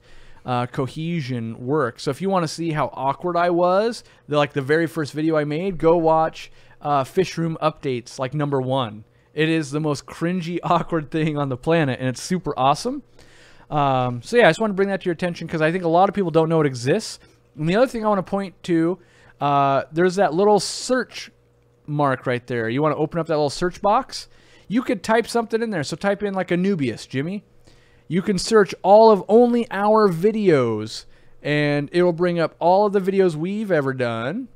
Speaker 1: cohesion work. So if you want to see how awkward I was, like the very first video I made, go watch Fish Room Updates, like #1. It is the most cringy, awkward thing on the planet, and it's super awesome. So yeah, I just want to bring that to your attention because I think a lot of people don't know it exists. And the other thing I want to point to, there's that little search mark right there. You want to open up that little search box. You could type something in there. So type in like Anubias, Jimmy. You can search all of only our videos, and it will bring up all of the videos we've ever done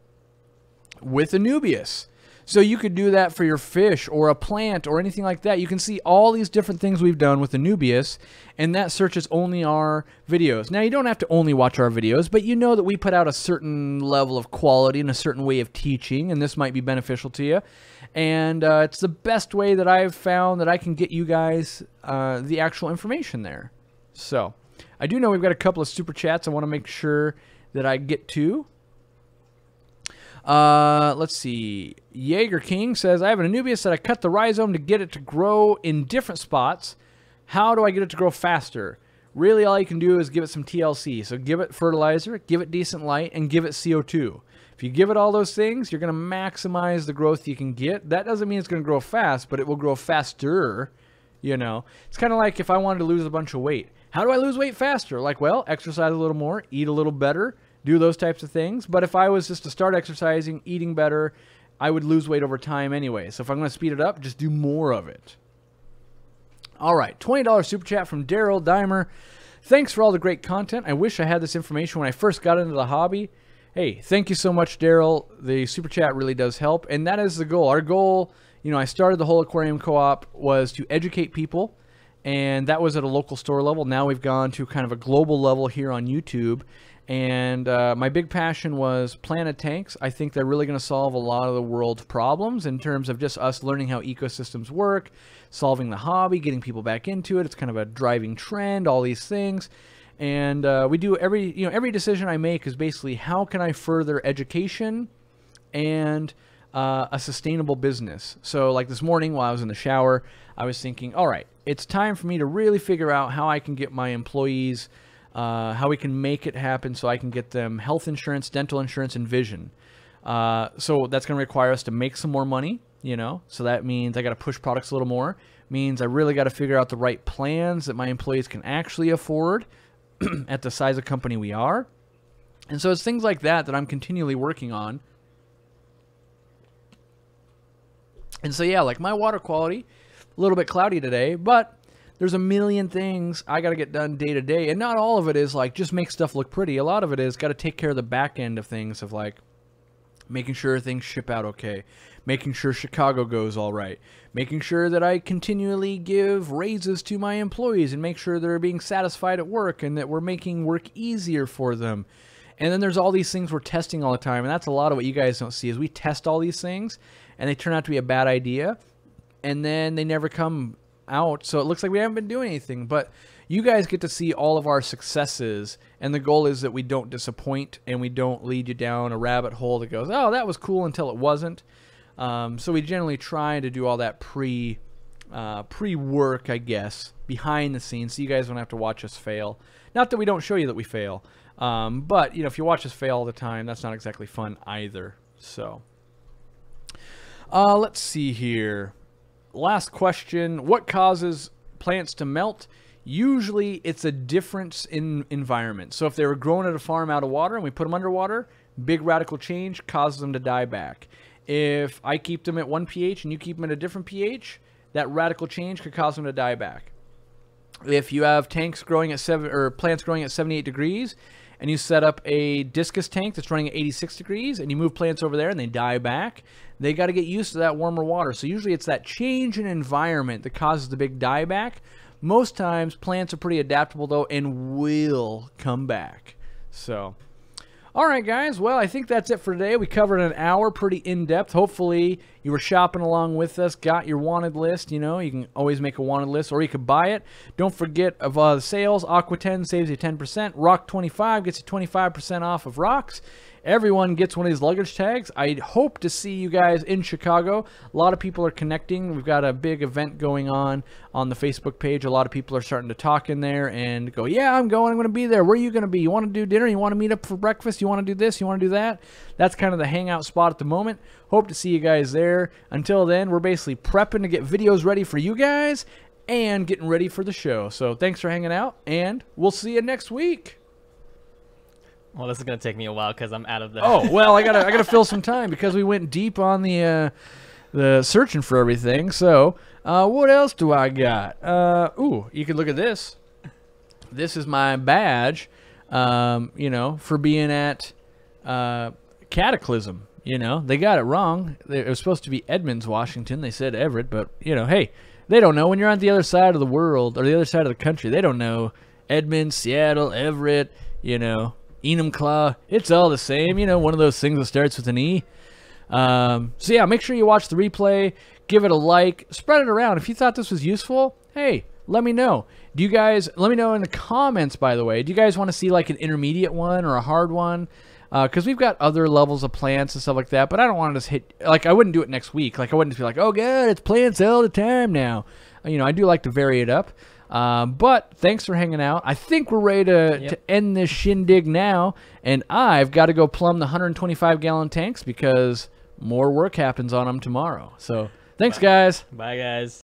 Speaker 1: with Anubias. So you could do that for your fish or a plant or anything like that. You can see all these different things we've done with Anubias, and that searches only our videos. Now, you don't have to only watch our videos, but you know that we put out a certain level of quality and a certain way of teaching, and this might be beneficial to you. And it's the best way that I've found that I can get you guys the actual information there. So I do know we've got a couple of super chats I want to make sure that I get to. Let's see. Jaeger King says, I have an Anubias that I cut the rhizome to get it to grow in different spots. How do I get it to grow faster? Really, all you can do is give it some TLC. So give it fertilizer, give it decent light, and give it CO2. If you give it all those things, you're going to maximize the growth you can get. That doesn't mean it's going to grow fast, but it will grow faster. You know, it's kind of like if I wanted to lose a bunch of weight. How do I lose weight faster? Like, well, exercise a little more, eat a little better, do those types of things. But if I was just to start exercising, eating better, I would lose weight over time anyway. So if I'm going to speed it up, just do more of it. All right, $20 super chat from Daryl Dimer. Thanks for all the great content. I wish I had this information when I first got into the hobby. Hey, thank you so much, Daryl. The super chat really does help, and that is the goal. Our goal, you know, I started the whole Aquarium Co-op was to educate people, and that was at a local store level. Now we've gone to kind of a global level here on YouTube. And my big passion was planted tanks. I think they're really going to solve a lot of the world's problems in terms of just us learning how ecosystems work, solving the hobby, getting people back into it. It's kind of a driving trend, all these things. And we do every decision I make is basically how can I further education and a sustainable business. So like this morning while I was in the shower, I was thinking, all right, it's time for me to really figure out how I can get my employees how we can make it happen so I can get them health insurance, dental insurance, and vision. So that's going to require us to make some more money, you know. So that means I got to push products a little more. Means I really got to figure out the right plans that my employees can actually afford at the size of company we are. And so it's things like that that I'm continually working on. And so yeah, like my water quality, a little bit cloudy today, but there's a million things I got to get done day to day, and not all of it is like just make stuff look pretty. A lot of it is got to take care of the back end of things, of like making sure things ship out okay, making sure Chicago goes all right, making sure that I continually give raises to my employees and make sure they're being satisfied at work and that we're making work easier for them. And then there's all these things we're testing all the time, and that's a lot of what you guys don't see is we test all these things and they turn out to be a bad idea, and then they never come out, so it looks like we haven't been doing anything. But you guys get to see all of our successes, and the goal is that we don't disappoint and we don't lead you down a rabbit hole that goes, oh, that was cool until it wasn't. So we generally try to do all that pre-work, I guess, behind the scenes, so you guys don't have to watch us fail. Not that we don't show you that we fail, but you know, if you watch us fail all the time, that's not exactly fun either. So let's see here. Last question, what causes plants to melt? Usually it's a difference in environment. So if they were grown at a farm out of water and we put them underwater, big radical change causes them to die back. If I keep them at one pH and you keep them at a different pH, that radical change could cause them to die back. If you have tanks growing at plants growing at 78 degrees and you set up a discus tank that's running at 86 degrees and you move plants over there and they die back, they got to get used to that warmer water. So usually it's that change in environment that causes the big dieback. Most times plants are pretty adaptable though and will come back. So, all right guys, well I think that's it for today. We covered an hour pretty in-depth. Hopefully you were shopping along with us, got your wanted list. You know, you can always make a wanted list or you could buy it. Don't forget of the sales. Aqua 10 saves you 10%. Rock 25 gets you 25% off of rocks. Everyone gets one of these luggage tags. I hope to see you guys in Chicago. A lot of people are connecting. We've got a big event going on the Facebook page. A lot of people are starting to talk in there and go, yeah, I'm going to be there. Where are you going to be? You want to do dinner? You want to meet up for breakfast? You want to do this? You want to do that? That's kind of the hangout spot at the moment. Hope to see you guys there. Until then, we're basically prepping to get videos ready for you guys and getting ready for the show. So thanks for hanging out, and we'll see you next week.
Speaker 2: Well, this is gonna take me a while because I'm out of the.
Speaker 1: Oh well, I gotta fill some time because we went deep on the searching for everything. So what else do I got? Ooh, you can look at this. This is my badge. You know, for being at Cataclysm. You know, they got it wrong. It was supposed to be Edmonds, Washington. They said Everett, but you know, hey, they don't know when you're on the other side of the world or the other side of the country. They don't know Edmonds, Seattle, Everett. You know. Enumclaw, it's all the same, you know, one of those things that starts with an E. So yeah, make sure you watch the replay, give it a like, spread it around. If you thought this was useful, hey, let me know. Do you guys, let me know in the comments, by the way, do you guys want to see like an intermediate one or a hard one? Because we've got other levels of plants and stuff like that, but I don't want to just hit, like I wouldn't do it next week. Like I wouldn't just be like, oh god, it's plants all the time now. You know, I do like to vary it up. But thanks for hanging out. I think we're ready to end this shindig now, and I've got to go plumb the 125-gallon tanks because more work happens on them tomorrow. So thanks, guys.
Speaker 2: Bye, guys.